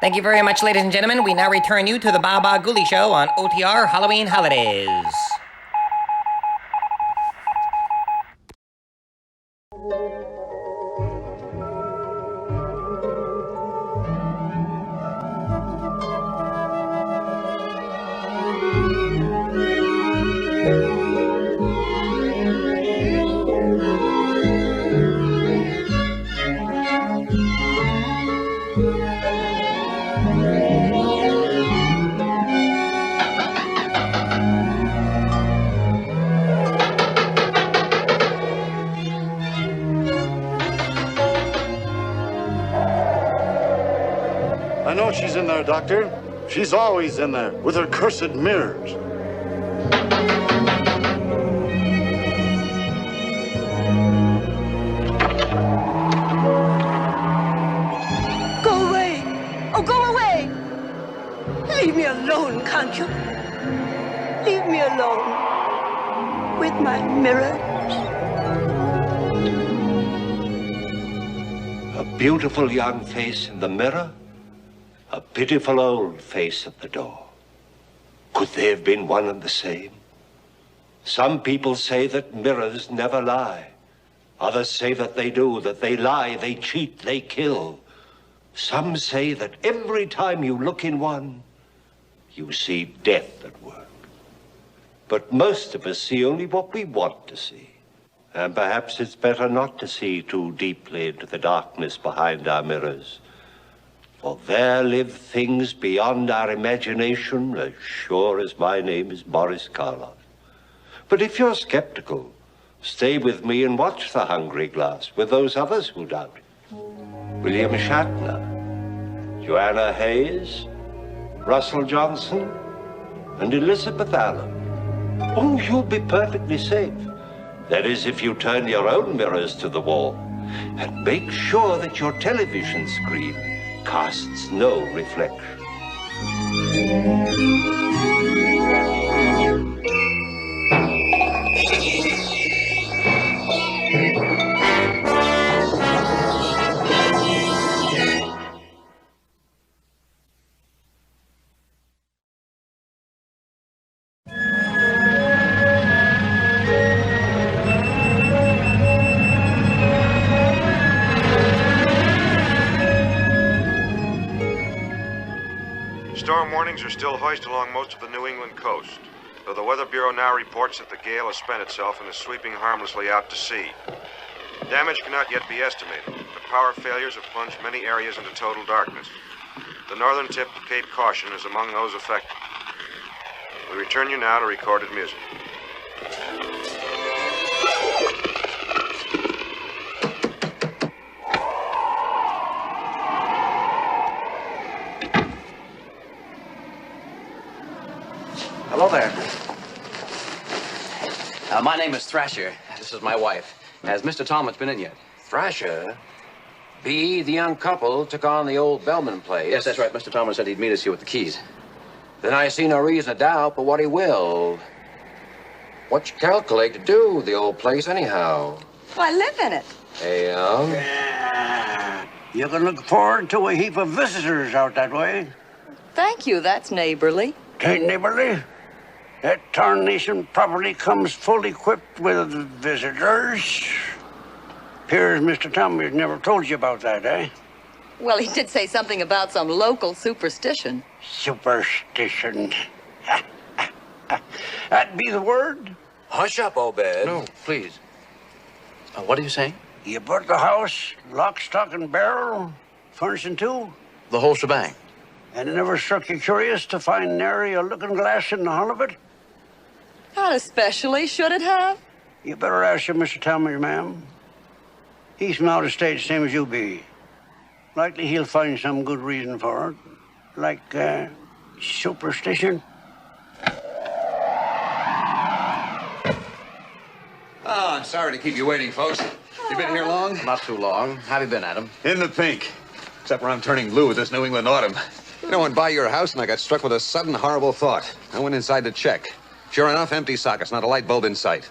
Thank you very much, ladies and gentlemen. We now return you to the Baba Ghoulie Show on OTR Halloween Holidays. I know she's in there, Doctor. She's always in there, with her cursed mirrors. Go away! Oh, go away! Leave me alone, can't you? Leave me alone with my mirrors. A beautiful young face in the mirror, a pitiful old face at the door. Could they have been one and the same? Some people say that mirrors never lie. Others say that they do, that they lie, they cheat, they kill. Some say that every time you look in one, you see death at work. But most of us see only what we want to see. And perhaps it's better not to see too deeply into the darkness behind our mirrors. For there live things beyond our imagination, as sure as my name is Boris Karloff. But if you're skeptical, stay with me and watch The Hungry Glass with those others who doubt. William Shatner, Joanna Hayes, Russell Johnson, and Elizabeth Allen. Oh, you'll be perfectly safe. That is, if you turn your own mirrors to the wall and make sure that your television screen casts no reflection. Storm warnings are still hoist along most of the New England coast. though the Weather Bureau now reports that the gale has spent itself and is sweeping harmlessly out to sea. Damage cannot yet be estimated, but power failures have plunged many areas into total darkness. The northern tip of Cape Caution is among those affected. We return you now to recorded music. Hello there. My name is Thrasher. This is my wife. Has Mr. Talmadge been in yet? Thrasher? B, the young couple, took on the old Bellman place. Yes, that's right. Mr. Talmadge said he'd meet us here with the keys. Then I see no reason to doubt but what he will. What you calculate to do with the old place anyhow? Well, I live in it. Yeah. You can look forward to a heap of visitors out that way. Thank you. That's neighborly. Tain't neighborly. That tarnation property comes fully equipped with visitors. Appears Mr. Talmadge never told you about that, eh? Well, he did say something about some local superstition. Superstition. That'd be the word. Hush up, Obed. No, please. What are you saying? You bought the house, lock, stock, and barrel, furnishing too? The whole shebang. And it never struck you curious to find nary a looking-glass in the hull of it? Not especially, should it have? You better ask your Mr. Talmadge, ma'am. He's from out of state, same as you be. Likely he'll find some good reason for it. Like, superstition. Oh, I'm sorry to keep you waiting, folks. You been here long? Not too long. How have you been, Adam? In the pink. Except where I'm turning blue with this New England autumn. You know, I went by your house and I got struck with a sudden horrible thought. I went inside to check. Sure enough, empty sockets, not a light bulb in sight.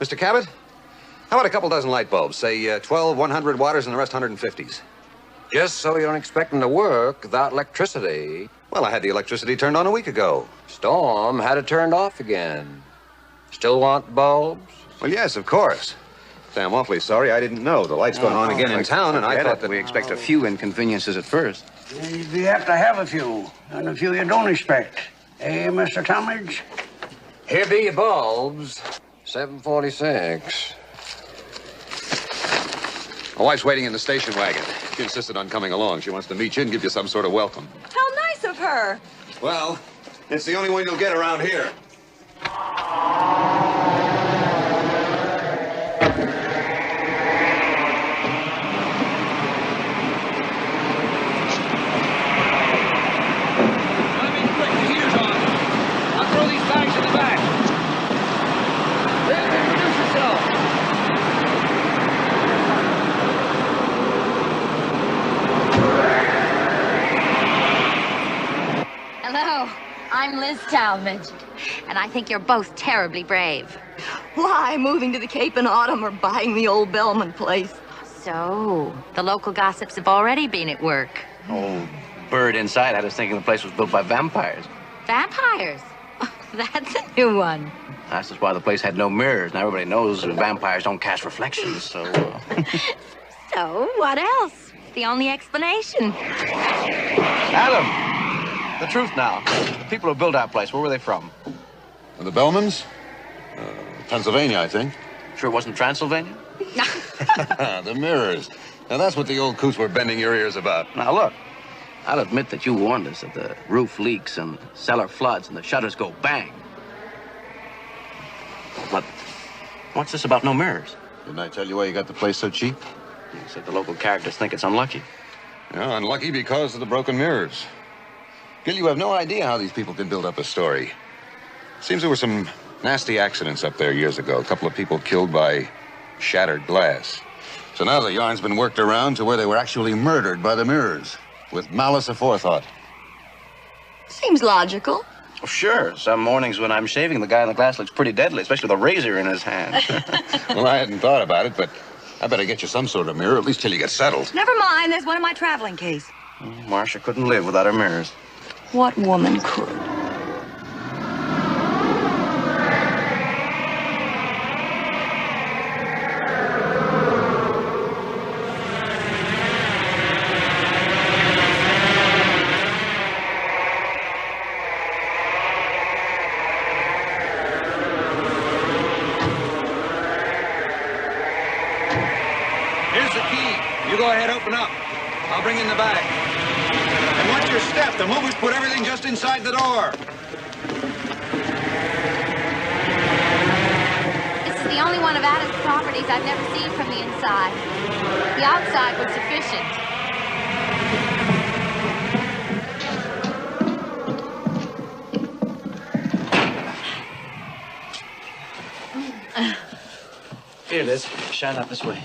Mr. Cabot, how about a couple dozen light bulbs? Say 12 100 watters and the rest 150s. Just so you don't expect them to work without electricity. Well, I had the electricity turned on a week ago. Storm had it turned off again. Still want bulbs? Well, yes, of course. Say, I'm awfully sorry. I didn't know. The light's going on again in town, and I thought that... We expect a few inconveniences at first. You have to have a few, and a few you don't expect. Eh, Mr. Talmadge? Here be your bulbs. 746. My wife's waiting in the station wagon. She insisted on coming along. She wants to meet you and give you some sort of welcome. How nice of her. Well, it's the only one you'll get around here. I'm Liz Talmadge, and I think you're both terribly brave. Why, moving to the Cape in autumn or buying the old Bellman place? So, the local gossips have already been at work. Old bird inside had us thinking the place was built by vampires. Vampires? That's a new one. That's just why the place had no mirrors. Now everybody knows vampires don't cast reflections, so... So, what else? The only explanation. Adam! The truth now. The people who built our place, where were they from? The Bellmans? Pennsylvania, I think. Sure it wasn't Transylvania? The mirrors. Now, that's what the old coots were bending your ears about. Now, look. I'll admit that you warned us that the roof leaks and cellar floods and the shutters go bang. But what's this about no mirrors? Didn't I tell you why you got the place so cheap? You said the local characters think it's unlucky. Yeah, unlucky because of the broken mirrors. Gil, you have no idea how these people can build up a story. Seems there were some nasty accidents up there years ago. A couple of people killed by shattered glass. So now the yarn's been worked around to where they were actually murdered by the mirrors, with malice aforethought. Seems logical. Oh, sure. Some mornings when I'm shaving, the guy in the glass looks pretty deadly, especially with a razor in his hand. Well, I hadn't thought about it, but I better get you some sort of mirror, at least till you get settled. Never mind. There's one in my traveling case. Marcia couldn't live without her mirrors. What woman could? go ahead, open up. I'll bring in the bag. And watch your step. The movers put everything just inside the door. This is the only one of Adam's properties I've never seen from the inside. The outside was sufficient. Here, Liz. Shine up this way.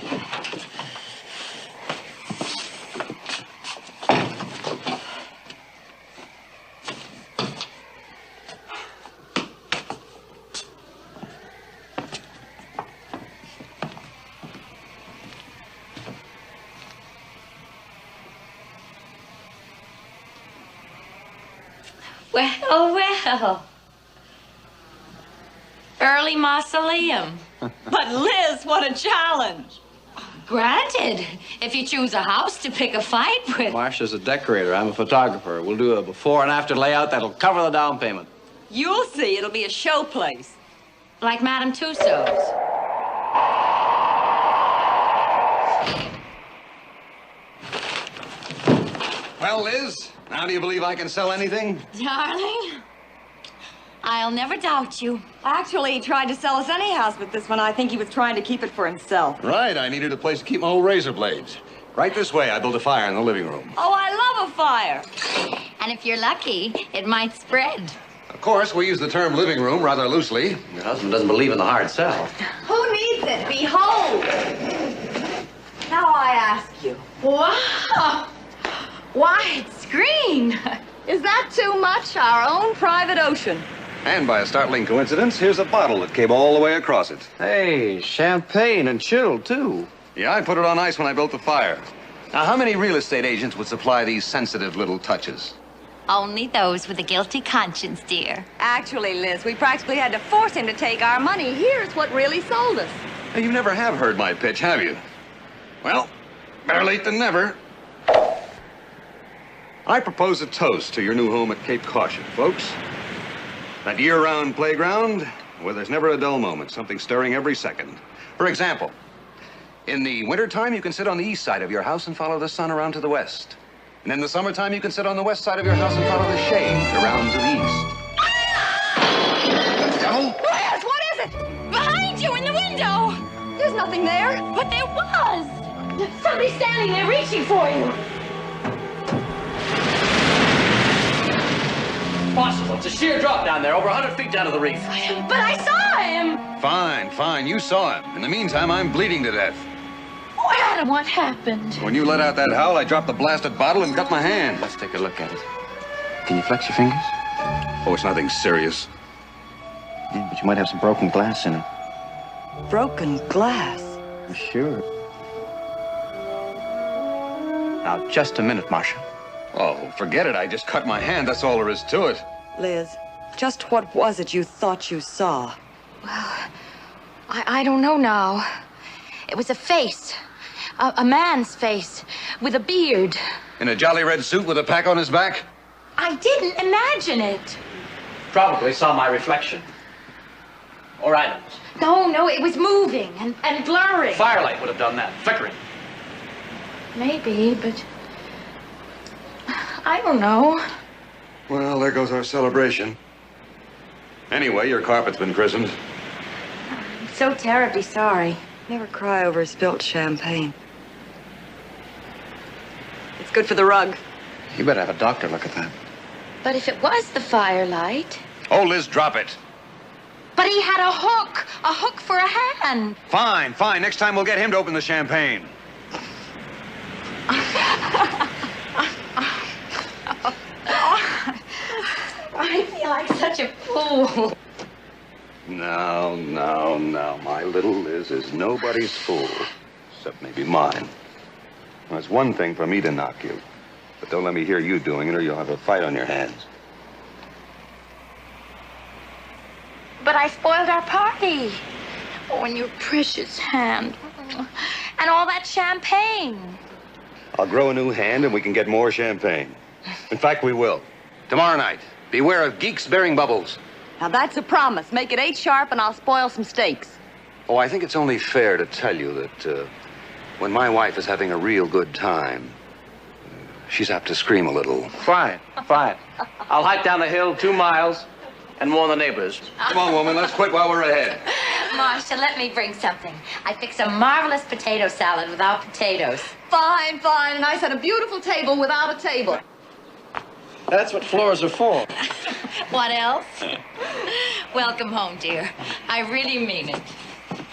Well, well. Early mausoleum. But Liz, what a challenge. Granted, if you choose a house to pick a fight with. Marcia's a decorator. I'm a photographer. We'll do a before and after layout that'll cover the down payment. You'll see, it'll be a showplace. Like Madame Tussauds. Well, Liz, now do you believe I can sell anything? Darling, I'll never doubt you. Actually, he tried to sell us any house, but this one, I think he was trying to keep it for himself. Right, I needed a place to keep my old razor blades. Right this way, I built a fire in the living room. Oh, I love a fire. And if you're lucky, it might spread. Of course, we use the term living room rather loosely. Your husband doesn't believe in the hard sell. Who needs it? Behold. Now I ask you. Wow! Wide screen! Is that too much? Our own private ocean. And by a startling coincidence, here's a bottle that came all the way across it. Hey, champagne and chilled, too. Yeah, I put it on ice when I built the fire. Now, how many real estate agents would supply these sensitive little touches? Only those with a guilty conscience, dear. Actually, Liz, we practically had to force him to take our money. Here's what really sold us. Hey, you never have heard my pitch, have you? Well, better late than never. I propose a toast to your new home at Cape Caution, folks. That year-round playground where there's never a dull moment, something stirring every second. For example, in the wintertime, you can sit on the east side of your house and follow the sun around to the west. And in the summertime, you can sit on the west side of your house and follow the shade around to the east. The devil? Liz, what is it? Behind you in the window! There's nothing there. But there was! Somebody's standing there reaching for you. Impossible. It's a sheer drop down there, over 100 feet down to the reef. But I saw him! Fine, fine. You saw him. In the meantime, I'm bleeding to death. Oh, Adam, what happened? When you let out that howl, I dropped the blasted bottle and cut my hand. Let's take a look at it. Can you flex your fingers? Oh, it's nothing serious. Yeah, but you might have some broken glass in it. Broken glass? Sure. Now, just a minute, Marcia. Oh, forget it. I just cut my hand. That's all there is to it. Liz, just what was it you thought you saw? Well, I don't know now. It was a face. A man's face with a beard. In a jolly red suit with a pack on his back? I didn't imagine it. Probably saw my reflection. Or Adam's. No, it was moving and blurring. Firelight would have done that. Flickering. Maybe, but I don't know. Well, there goes our celebration. Anyway, your carpet's been christened. I'm so terribly sorry. Never cry over spilt champagne. It's good for the rug. You better have a doctor look at that. But if it was the firelight... Oh, Liz, drop it. But he had a hook for a hand. Fine, fine. Next time we'll get him to open the champagne. I feel like such a fool. No. My little Liz is nobody's fool, except maybe mine. Well, it's one thing for me to knock you, but don't let me hear you doing it or you'll have a fight on your hands. But I spoiled our party. Oh, and your precious hand. And all that champagne. I'll grow a new hand and we can get more champagne. In fact, we will. Tomorrow night. Beware of geeks bearing bubbles. Now that's a promise. Make it 8 sharp and I'll spoil some steaks. Oh, I think it's only fair to tell you that When my wife is having a real good time, she's apt to scream a little. Fine, fine. I'll hike down the hill 2 miles and warn the neighbors. Come on, woman, let's quit while we're ahead. Marcia, let me bring something. I fixed a marvelous potato salad without potatoes. Fine, fine. And I set a beautiful table without a table. That's what floors are for. What else? Welcome home, dear. I really mean it.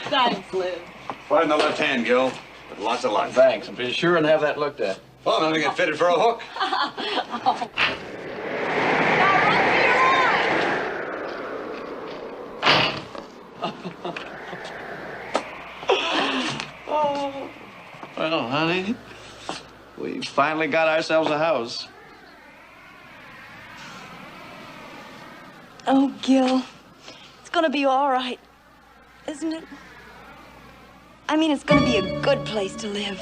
Thanks, Liv. Find the left hand, Gil. With lots of luck. Thanks. I'm pretty sure and have that looked at. Well, I'm going to get fitted for a hook. Well, honey, we finally got ourselves a house. Oh, Gil, it's gonna be all right, isn't it? I mean, it's gonna be a good place to live.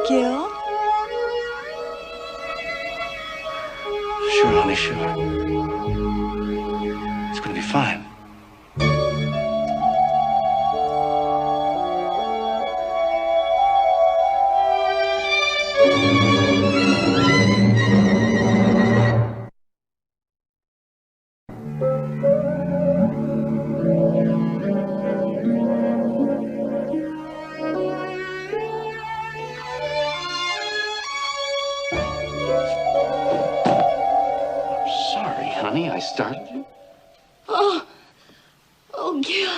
Gil? Sure, honey, sure. It's gonna be fine. Honey, I started you. Oh, Gil,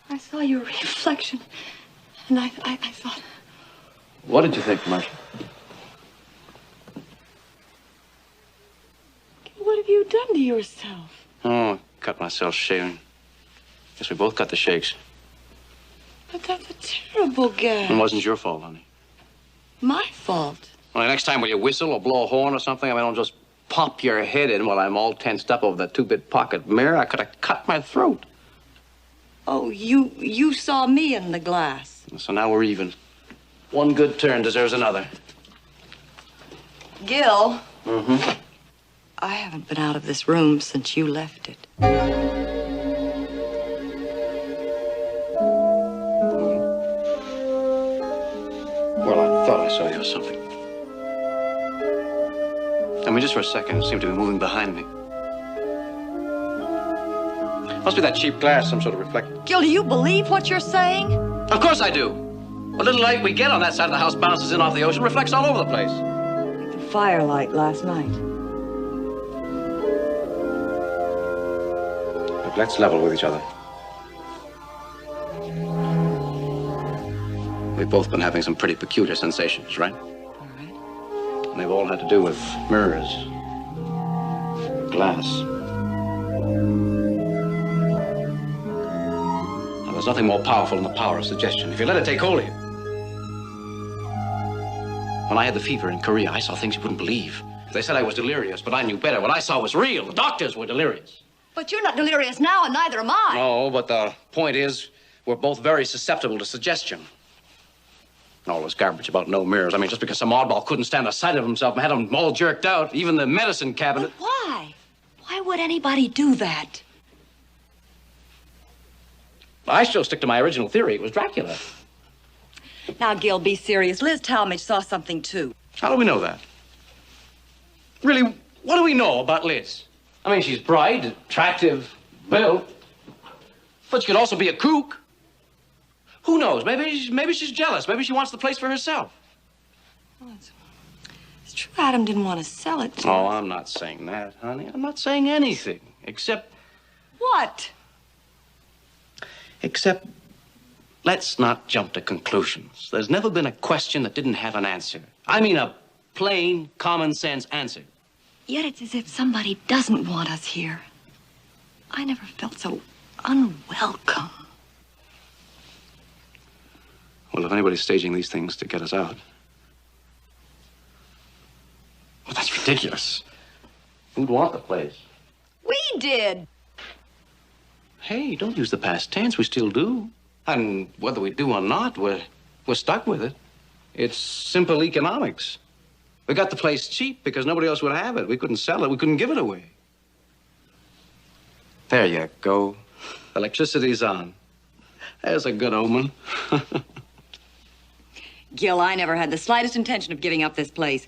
I saw your reflection, and I thought, What did you think, Marcia? what have you done to yourself? Oh, cut myself shaving. Guess we both got the shakes. But that's a terrible gag. It wasn't your fault, honey. My fault. Well, next time, will you whistle or blow a horn or something? I mean, don't just pop your head in while I'm all tensed up over that 2-bit pocket mirror. I could have cut my throat. Oh, you saw me in the glass. So now we're even. One good turn deserves another. Gil, Mm-hmm. I haven't been out of this room since you left it. Well, I thought I saw you or something. I mean, just for a second, it seemed to be moving behind me. Must be that cheap glass, some sort of reflector. Gil, do you believe what you're saying? Of course I do. A little light we get on that side of the house bounces in off the ocean, reflects all over the place. Like the firelight last night. Look, let's level with each other. We've both been having some pretty peculiar sensations, right? All right. And they've all had to do with mirrors, glass. Now, there's nothing more powerful than the power of suggestion. If you let it take hold of you. When I had the fever in Korea, I saw things you wouldn't believe. They said I was delirious, but I knew better. What I saw was real. The doctors were delirious. But you're not delirious now, and neither am I. No, but the point is, we're both very susceptible to suggestion. All this garbage about no mirrors. I mean, just because some oddball couldn't stand the sight of himself and had him all jerked out, even the medicine cabinet. But why? Why would anybody do that? I still stick to my original theory. It was Dracula. Now, Gil, be serious. Liz Talmadge saw something, too. How do we know that? Really, what do we know about Liz? I mean, she's bright, attractive, built. But she could also be a kook. Who knows? Maybe she's jealous. Maybe she wants the place for herself. Well, it's true Adam didn't want to sell it to Oh, her. I'm not saying that, honey. I'm not saying anything. Except, What? let's not jump to conclusions. There's never been a question that didn't have an answer. I mean a plain, common sense answer. Yet it's as if somebody doesn't want us here. I never felt so unwelcome. Well, if anybody's staging these things to get us out. Well, that's ridiculous. Who'd want the place? We did. Hey, don't use the past tense. We still do. And whether we do or not, we're stuck with it. It's simple economics. We got the place cheap because nobody else would have it. We couldn't sell it. We couldn't give it away. There you go. Electricity's on. There's a good omen. Gil, I never had the slightest intention of giving up this place.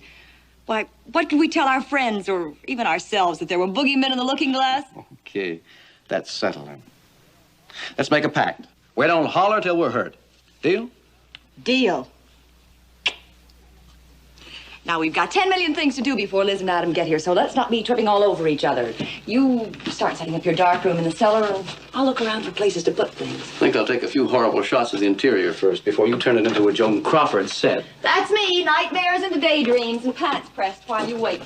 Why, what could we tell our friends or even ourselves that there were boogeymen in the looking glass? Okay, that's settling. Let's make a pact. We don't holler till we're heard. Deal? Deal. Now, we've got 10 million things to do before Liz and Adam get here, so let's not be tripping all over each other. You start setting up your dark room in the cellar, and I'll look around for places to put things. I think I'll take a few horrible shots of the interior first before you turn it into a Joan Crawford set. That's me, nightmares into daydreams and pants pressed while you wait.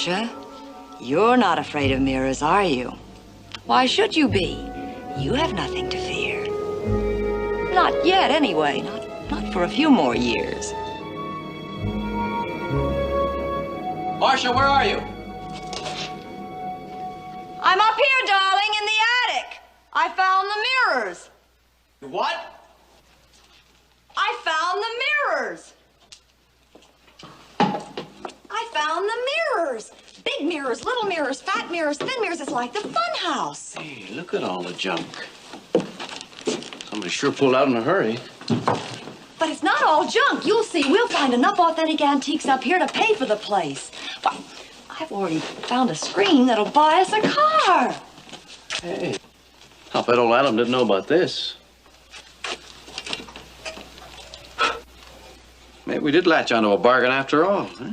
Marcia, you're not afraid of mirrors, are you? Why should you be? You have nothing to fear. Not yet, anyway. Not for a few more years. Marcia, where are you? I'm up here, darling, in the attic. I found the mirrors. What? I found the mirrors. I found the mirrors. Big mirrors, little mirrors, fat mirrors, thin mirrors. It's like the fun house. Hey, look at all the junk. Somebody sure pulled out in a hurry. But it's not all junk. You'll see. We'll find enough authentic antiques up here to pay for the place. Why, I've already found a screen that'll buy us a car. Hey, I'll bet old Adam didn't know about this. Maybe we did latch onto a bargain after all, huh?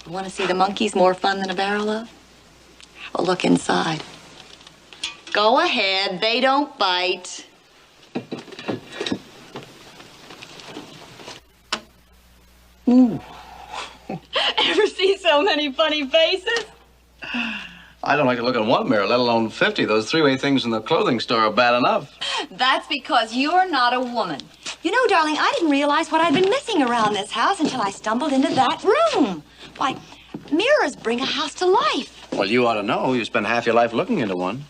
You want to see the monkeys more fun than a barrel of? Have a look inside. Go ahead. They don't bite. Ooh. Ever see so many funny faces? I don't like to look in one mirror, let alone 50. Those three-way things in the clothing store are bad enough. That's because you're not a woman. You know, darling, I didn't realize what I'd been missing around this house until I stumbled into that room. Why, mirrors bring a house to life. Well, you ought to know. You spend half your life looking into one.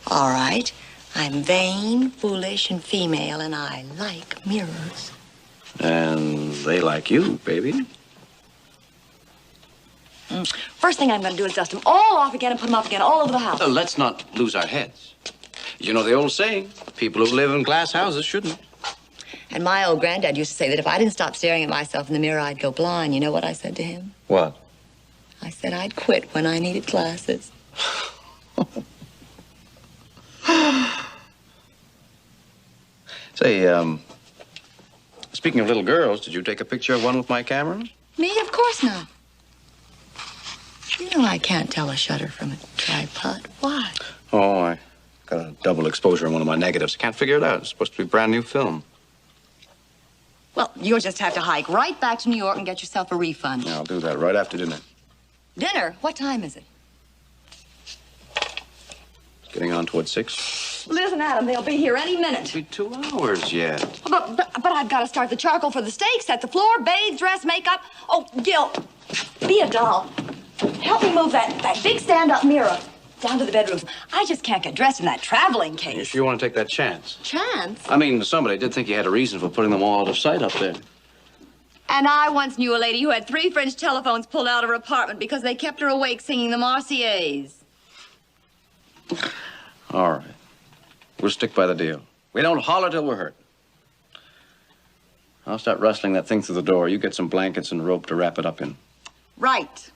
All right. I'm vain, foolish, and female, and I like mirrors. And they like you, baby. First thing I'm going to do is dust them all off again and put them up again all over the house. Let's not lose our heads. You know the old saying, people who live in glass houses shouldn't. And my old granddad used to say that if I didn't stop staring at myself in the mirror, I'd go blind. You know what I said to him? What? I said I'd quit when I needed glasses. Say, speaking of little girls, did you take a picture of one with my camera? Me? Of course not. You know I can't tell a shutter from a tripod. Why? Oh, I got a double exposure on one of my negatives. I can't figure it out. It's supposed to be brand new film. Well, you'll just have to hike right back to New York and get yourself a refund. Yeah, I'll do that right after dinner. Dinner? What time is it? It's getting on towards 6. Listen, Adam, they'll be here any minute. It'll be 2 hours yet. But I've got to start the charcoal for the steak, set the floor, bathe, dress, makeup. Oh, Gil, be a doll. Help me move that big stand-up mirror down to the bedroom. I just can't get dressed in that traveling case. You sure you want to take that chance? Chance? I mean, somebody did think you had a reason for putting them all out of sight up there. And I once knew a lady who had 3 French telephones pulled out of her apartment because they kept her awake singing the Marseillaise. All right. We'll stick by the deal. We don't holler till we're hurt. I'll start rustling that thing through the door. You get some blankets and rope to wrap it up in. Right.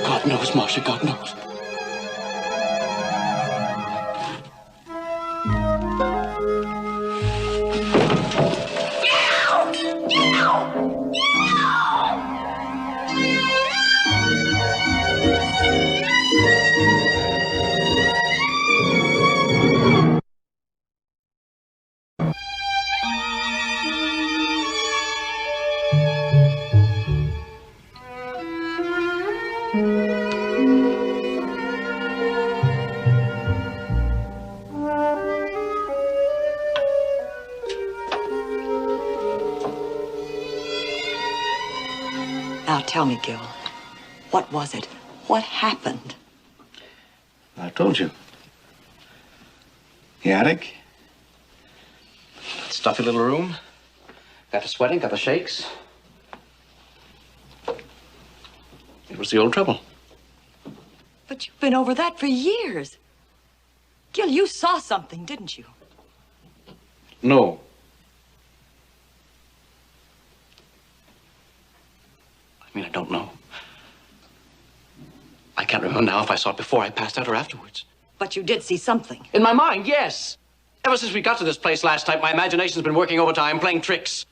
God knows, Marcia, God knows. Now tell me, Gil, what was it? What happened? I told you. The attic. Stuffy little room. Got the sweating, got the shakes. It was the old trouble. But you've been over that for years. Gil, you saw something, didn't you? No. can't remember now if I saw it before I passed out or afterwards. But you did see something. In my mind, yes. Ever since we got to this place last night, my imagination's been working overtime, playing tricks.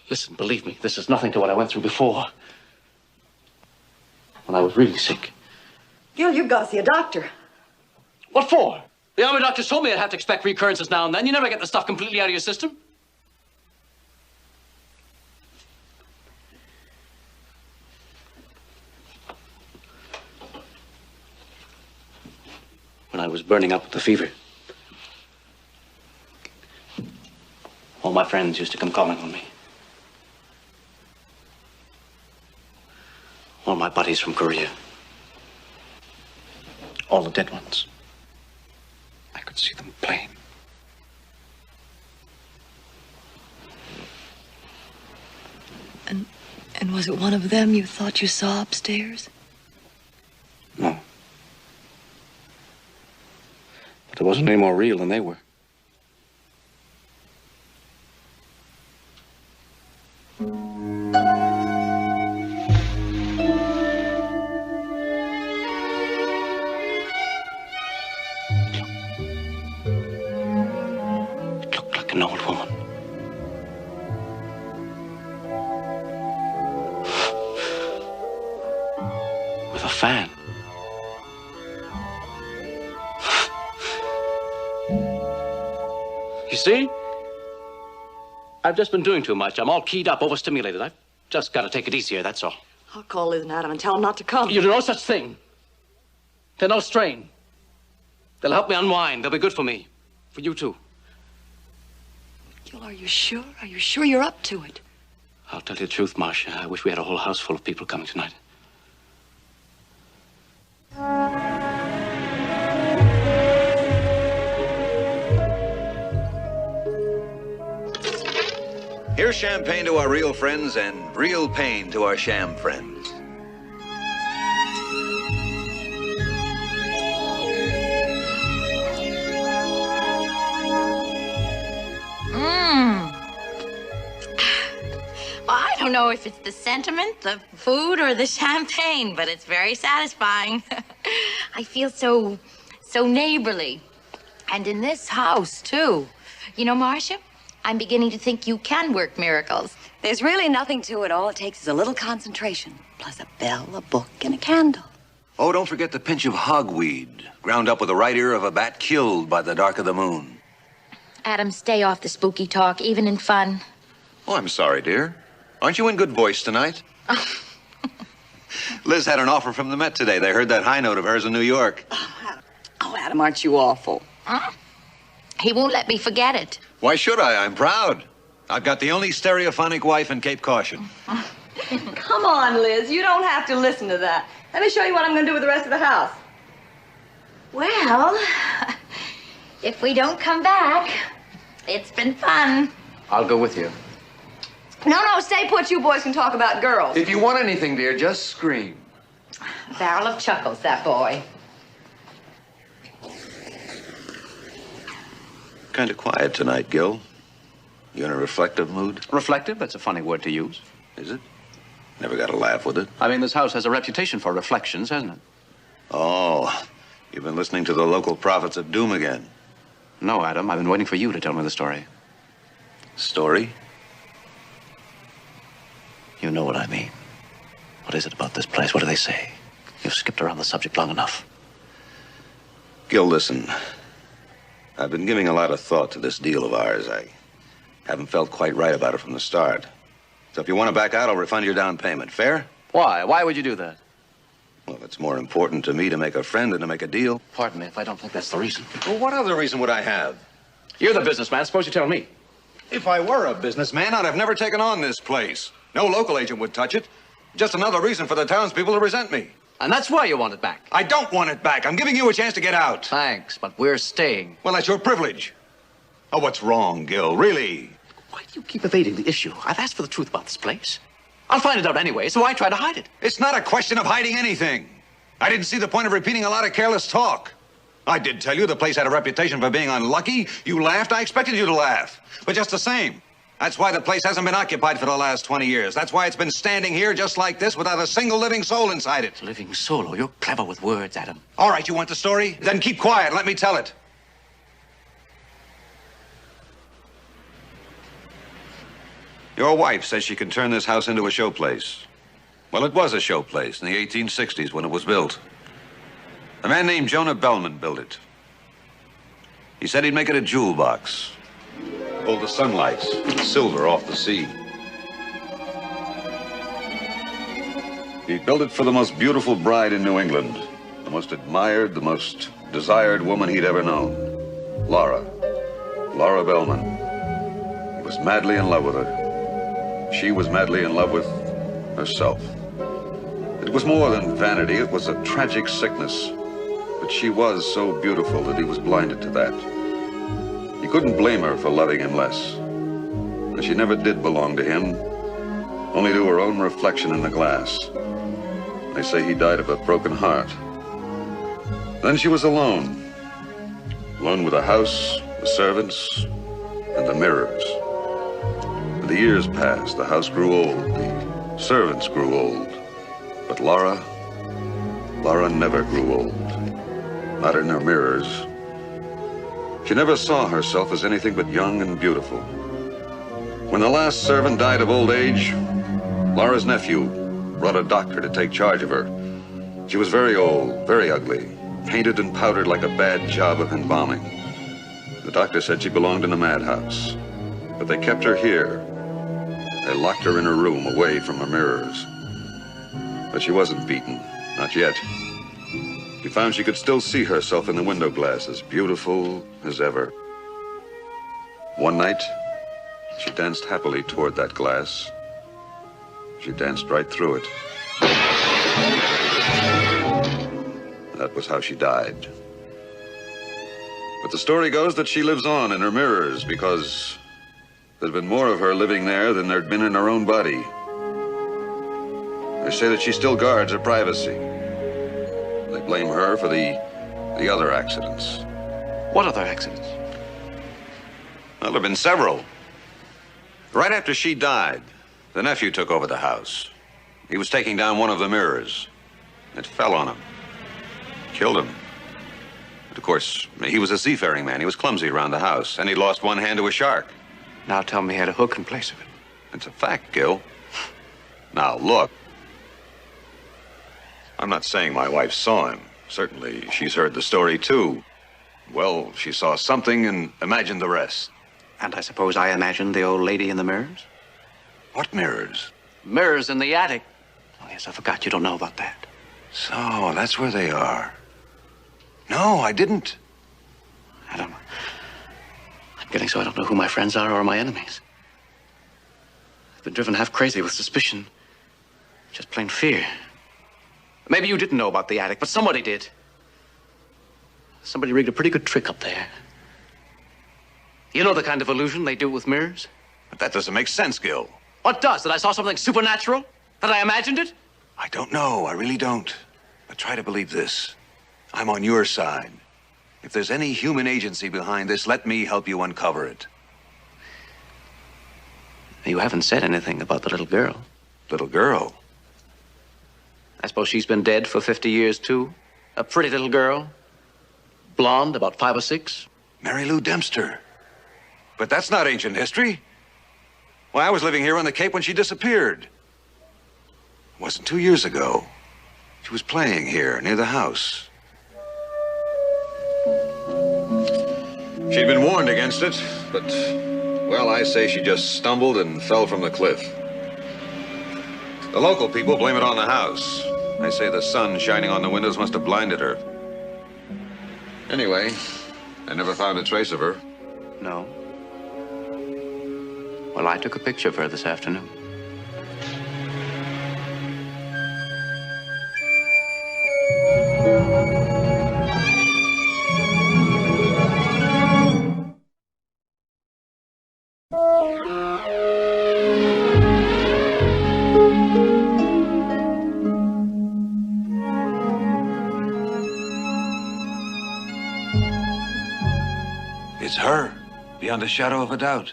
Listen, believe me, this is nothing to what I went through before. When I was really sick. Gil, you've got to see a doctor. What for? The army doctors told me I'd have to expect recurrences now and then. You never get the stuff completely out of your system. When I was burning up with the fever, all my friends used to come calling on me. All my buddies from Korea. All the dead ones. I could see them plain. And was it one of them you thought you saw upstairs? No. But it wasn't any more real than they were. It looked like an old woman. With a fan. You see? I've just been doing too much. I'm all keyed up, overstimulated. I've just got to take it easier, that's all. I'll call Liz and Adam and tell them not to come. You do no such thing. They're no strain. They'll help me unwind. They'll be good for me. For you, too. Gil, are you sure? Are you sure you're up to it? I'll tell you the truth, Marcia. I wish we had a whole house full of people coming tonight. Here's champagne to our real friends and real pain to our sham friends. Well, I don't know if it's the sentiment, the food, or the champagne, but it's very satisfying. I feel so neighborly. And in this house, too. You know, Marcia, I'm beginning to think you can work miracles. There's really nothing to it. All it takes is a little concentration, plus a bell, a book, and a candle. Oh, don't forget the pinch of hogweed, ground up with the right ear of a bat killed by the dark of the moon. Adam, stay off the spooky talk, even in fun. Oh, I'm sorry, dear. Aren't you in good voice tonight? Liz had an offer from the Met today. They heard that high note of hers in New York. Oh, Adam, aren't you awful? Huh? He won't let me forget it. Why should I? I'm proud. I've got the only stereophonic wife in Cape Caution. Come on, Liz. You don't have to listen to that. Let me show you what I'm going to do with the rest of the house. Well, if we don't come back, it's been fun. I'll go with you. No, stay put. You boys can talk about girls. If you want anything, dear, just scream. A barrel of chuckles, that boy. Kind of quiet tonight, Gil. You in a reflective mood? Reflective? That's a funny word to use. Is it? Never got a laugh with it. I mean, this house has a reputation for reflections, hasn't it? Oh, you've been listening to the local prophets of doom again. No, Adam. I've been waiting for you to tell me the story. Story? You know what I mean. What is it about this place? What do they say? You've skipped around the subject long enough. Gil, listen. I've been giving a lot of thought to this deal of ours. I haven't felt quite right about it from the start. So if you want to back out, I'll refund your down payment. Fair? Why? Why would you do that? Well, it's more important to me to make a friend than to make a deal. Pardon me if I don't think that's the reason. Well, what other reason would I have? You're the businessman. Suppose you tell me. If I were a businessman, I'd have never taken on this place. No local agent would touch it. Just another reason for the townspeople to resent me. And that's why you want it back. I don't want it back. I'm giving you a chance to get out. Thanks, but we're staying. Well, that's your privilege. Oh, what's wrong, Gil? Really? Why do you keep evading the issue? I've asked for the truth about this place. I'll find it out anyway, so why try to hide it? It's not a question of hiding anything. I didn't see the point of repeating a lot of careless talk. I did tell you the place had a reputation for being unlucky. You laughed. I expected you to laugh. But just the same, That's why the place hasn't been occupied for the last 20 years. That's why it's been standing here just like this without a single living soul inside it. Living soul? Oh, you're clever with words, Adam. All right, you want the story? Then keep quiet and let me tell it. Your wife says she can turn this house into a showplace. Well, it was a showplace in the 1860s when it was built. A man named Jonah Bellman built it. He said he'd make it a jewel box. Pull the sunlights, silver off the sea. He built it for the most beautiful bride in New England, the most admired, the most desired woman he'd ever known. Laura Bellman. He was madly in love with her. She was madly in love with herself. It was more than vanity, it was a tragic sickness. But she was so beautiful that he was blinded to that. He couldn't blame her for loving him less. And she never did belong to him, only to her own reflection in the glass. They say he died of a broken heart. Then she was alone. Alone with the house, the servants, and the mirrors. And the years passed, the house grew old, the servants grew old. But Laura never grew old. Not in her mirrors. She never saw herself as anything but young and beautiful. When the last servant died of old age, Laura's nephew brought a doctor to take charge of her. She was very old, very ugly, painted and powdered like a bad job of embalming. The doctor said she belonged in a madhouse, but they kept her here. They locked her in her room, away from her mirrors. But she wasn't beaten, not yet. She found she could still see herself in the window glass, as beautiful as ever. One night, she danced happily toward that glass. She danced right through it. That was how she died. But the story goes that she lives on in her mirrors because there's been more of her living there than there'd been in her own body. They say that she still guards her privacy. They blame her for the other accidents. What other accidents? Well, there have been several. Right after she died, the nephew took over the house. He was taking down one of the mirrors. It fell on him. Killed him. But of course, he was a seafaring man. He was clumsy around the house, and he lost one hand to a shark. Now tell me he had a hook in place of it. It's a fact, Gil. Now, look. I'm not saying my wife saw him. Certainly, she's heard the story, too. Well, she saw something and imagined the rest. And I suppose I imagined the old lady in the mirrors? What mirrors? Mirrors in the attic. Oh, yes, I forgot you don't know about that. So, that's where they are. No, I didn't. Adam, I'm getting so I don't know who my friends are or my enemies. I've been driven half crazy with suspicion. Just plain fear. Maybe you didn't know about the attic, but somebody did. Somebody rigged a pretty good trick up there. You know the kind of illusion they do with mirrors? But that doesn't make sense, Gil. What does? That I saw something supernatural? That I imagined it? I don't know. I really don't. But try to believe this. I'm on your side. If there's any human agency behind this, let me help you uncover it. You haven't said anything about the little girl. Little girl? I suppose she's been dead for 50 years, too. A pretty little girl. Blonde, about 5 or 6. Mary Lou Dempster. But that's not ancient history. Why, I was living here on the Cape when she disappeared. It wasn't 2 years ago. She was playing here, near the house. She'd been warned against it, but, well, I say she just stumbled and fell from the cliff. The local people blame it on the house. They say the sun shining on the windows must have blinded her. Anyway, I never found a trace of her. No. Well, I took a picture of her this afternoon. It's her, beyond a shadow of a doubt.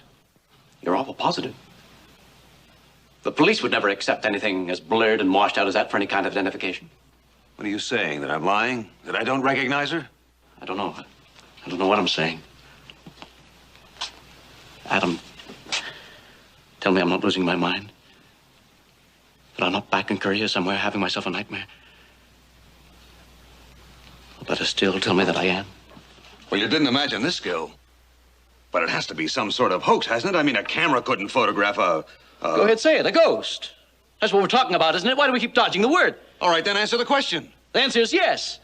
You're awful positive. The police would never accept anything as blurred and washed out as that for any kind of identification. What are you saying? That I'm lying? That I don't recognize her? I don't know. I don't know what I'm saying. Adam, tell me I'm not losing my mind. That I'm not back in Korea somewhere having myself a nightmare. Or better still, tell me that I am. Well, you didn't imagine this, Gil. But it has to be some sort of hoax, hasn't it? I mean, a camera couldn't photograph a... Go ahead, say it. A ghost. That's what we're talking about, isn't it? Why do we keep dodging the word? All right, then answer the question. The answer is yes.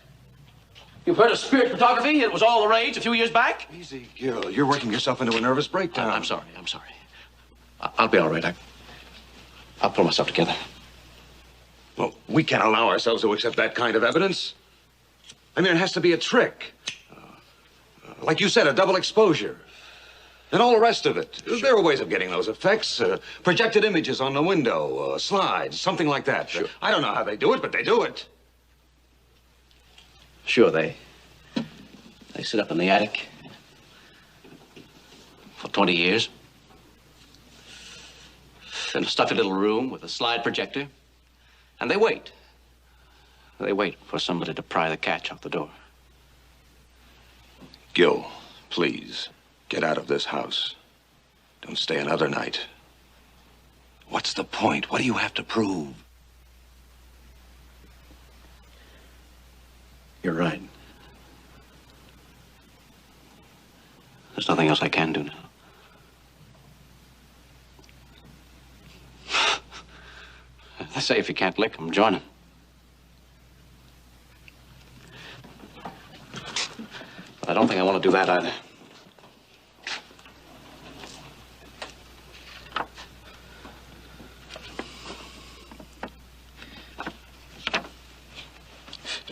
You've heard of spirit photography? It was all the rage a few years back. Easy, Gil. You're working yourself into a nervous breakdown. I'm sorry. I'll be all right. I'll pull myself together. Well, we can't allow ourselves to accept that kind of evidence. I mean, it has to be a trick. Like you said, a double exposure. And all the rest of it. Sure. There are ways of getting those effects. Projected images on the window, slides, something like that. Sure. I don't know how they do it, but they do it. Sure, they sit up in the attic for 20 years. In a stuffy little room with a slide projector. And they wait. They wait for somebody to pry the catch off the door. Gil, please, get out of this house. Don't stay another night. What's the point? What do you have to prove? You're right. There's nothing else I can do now. They say if you can't lick 'em, join 'em. But I don't think I want to do that either.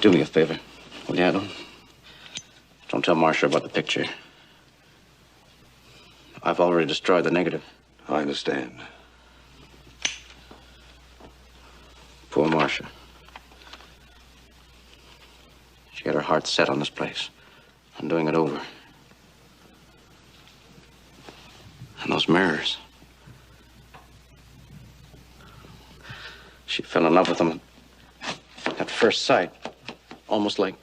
Do me a favor, will you, Adam? Don't tell Marcia about the picture. I've already destroyed the negative. I understand. Poor Marcia. She had her heart set on this place. On doing it over. And those mirrors. She fell in love with them at first sight. Almost like...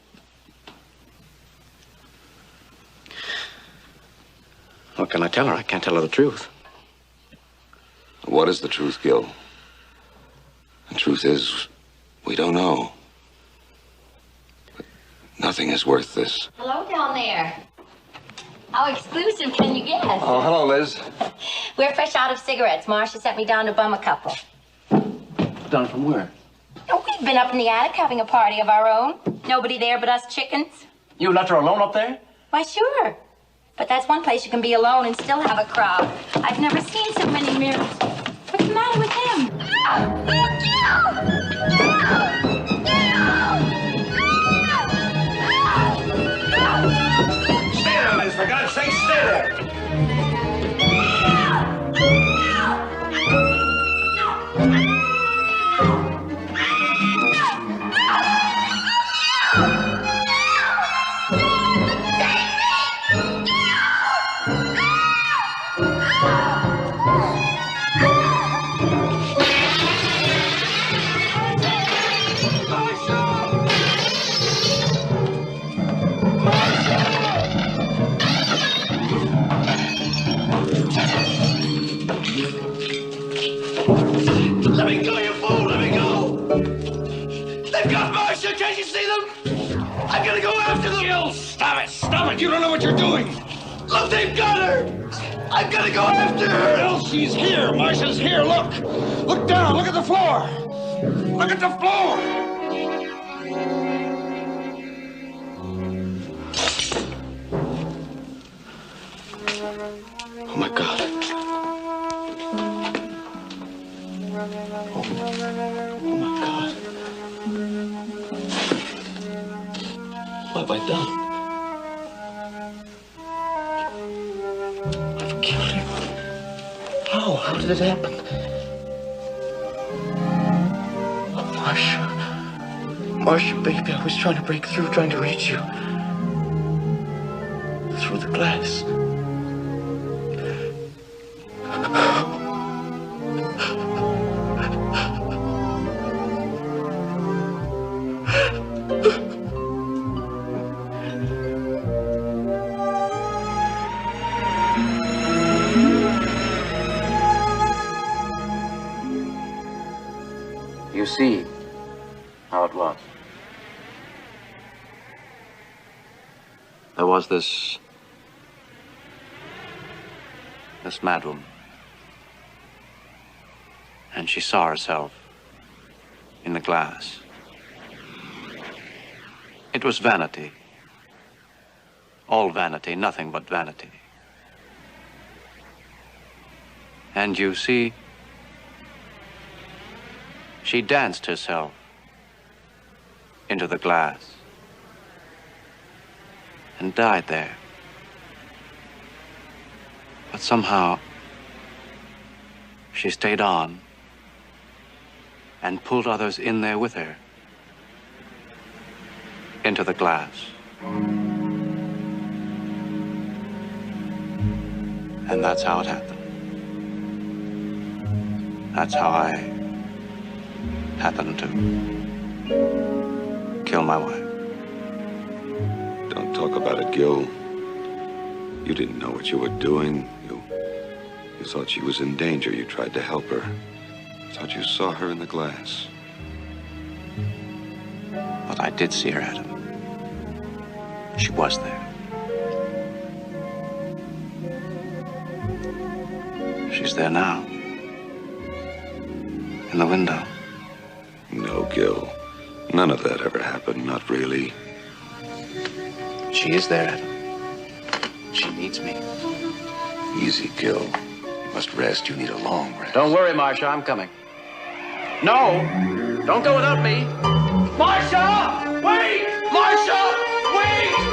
What can I tell her? I can't tell her the truth. What is the truth, Gil? The truth is, we don't know. But nothing is worth this. Hello down there. How exclusive can you guess? Oh, hello, Liz. We're fresh out of cigarettes. Marcia sent me down to bum a couple. Down from where? Oh, we've been up in the attic having a party of our own. Nobody there but us chickens. You left her alone up there? Why, sure. But that's one place you can be alone and still have a crowd. I've never seen so many mirrors. What's the matter with him? Stay there, Liz, for God's sake, stay there! Let me go, you fool! Let me go! They've got Marcia! Can't you see them? I'm gonna go after them! Gil, stop it! Stop it! You don't know what you're doing! Look, they've got her! I'm gonna go after her! Well, she's here. Marcia's here. Look! Look down! Look at the floor! Look at the floor! Oh, my God. Oh, my God. What have I done? I've killed him. How? How did it happen? Oh, Marcia. Marcia, baby, I was trying to break through, trying to reach you. Through the glass. how it was. There was this mad woman. And she saw herself in the glass. It was vanity. All vanity, nothing but vanity. And you see, she danced herself into the glass and died there. But somehow, she stayed on and pulled others in there with her into the glass. And that's how it happened. That's how I happened to kill my wife. Don't talk about it, Gil. You didn't know what you were doing. You thought she was in danger. You tried to help her. Thought you saw her in the glass. But I did see her, Adam. She was there. She's there now. In the window. No, Gil. None of that ever happened. Not really. She is there, Adam. She needs me. Easy, Gil. You must rest. You need a long rest. Don't worry, Marcia. I'm coming. No! Don't go without me! Marcia! Wait! Marcia! Wait!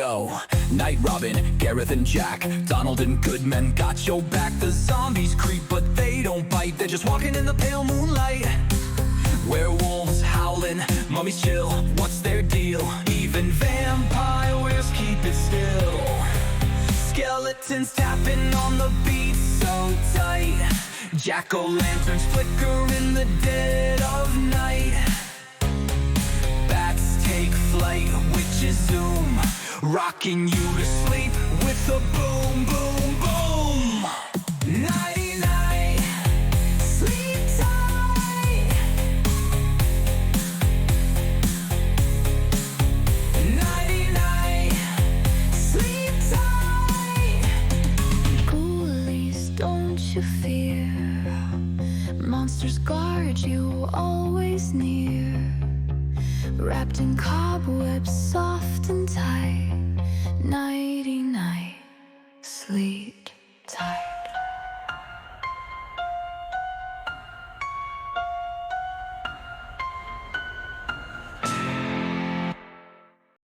Yo, Night Robin, Gareth and Jack, Donald and Goodman got your back. The zombies creep, but they don't bite. They're just walking in the pale moonlight. Werewolves howling, mummies chill, what's their deal? Even vampires keep it still. Skeletons tapping on the beat so tight. Jack-o'-lanterns flicker in the dead of night. Bats take flight, witches zoom, rocking you to sleep with a boom, boom, boom. Nighty-night, sleep tight. Nighty-night, sleep tight. Ghoulies, don't you fear. Monsters guard you always near. Wrapped in cobwebs, soft and tight. Nighty-night, sleep.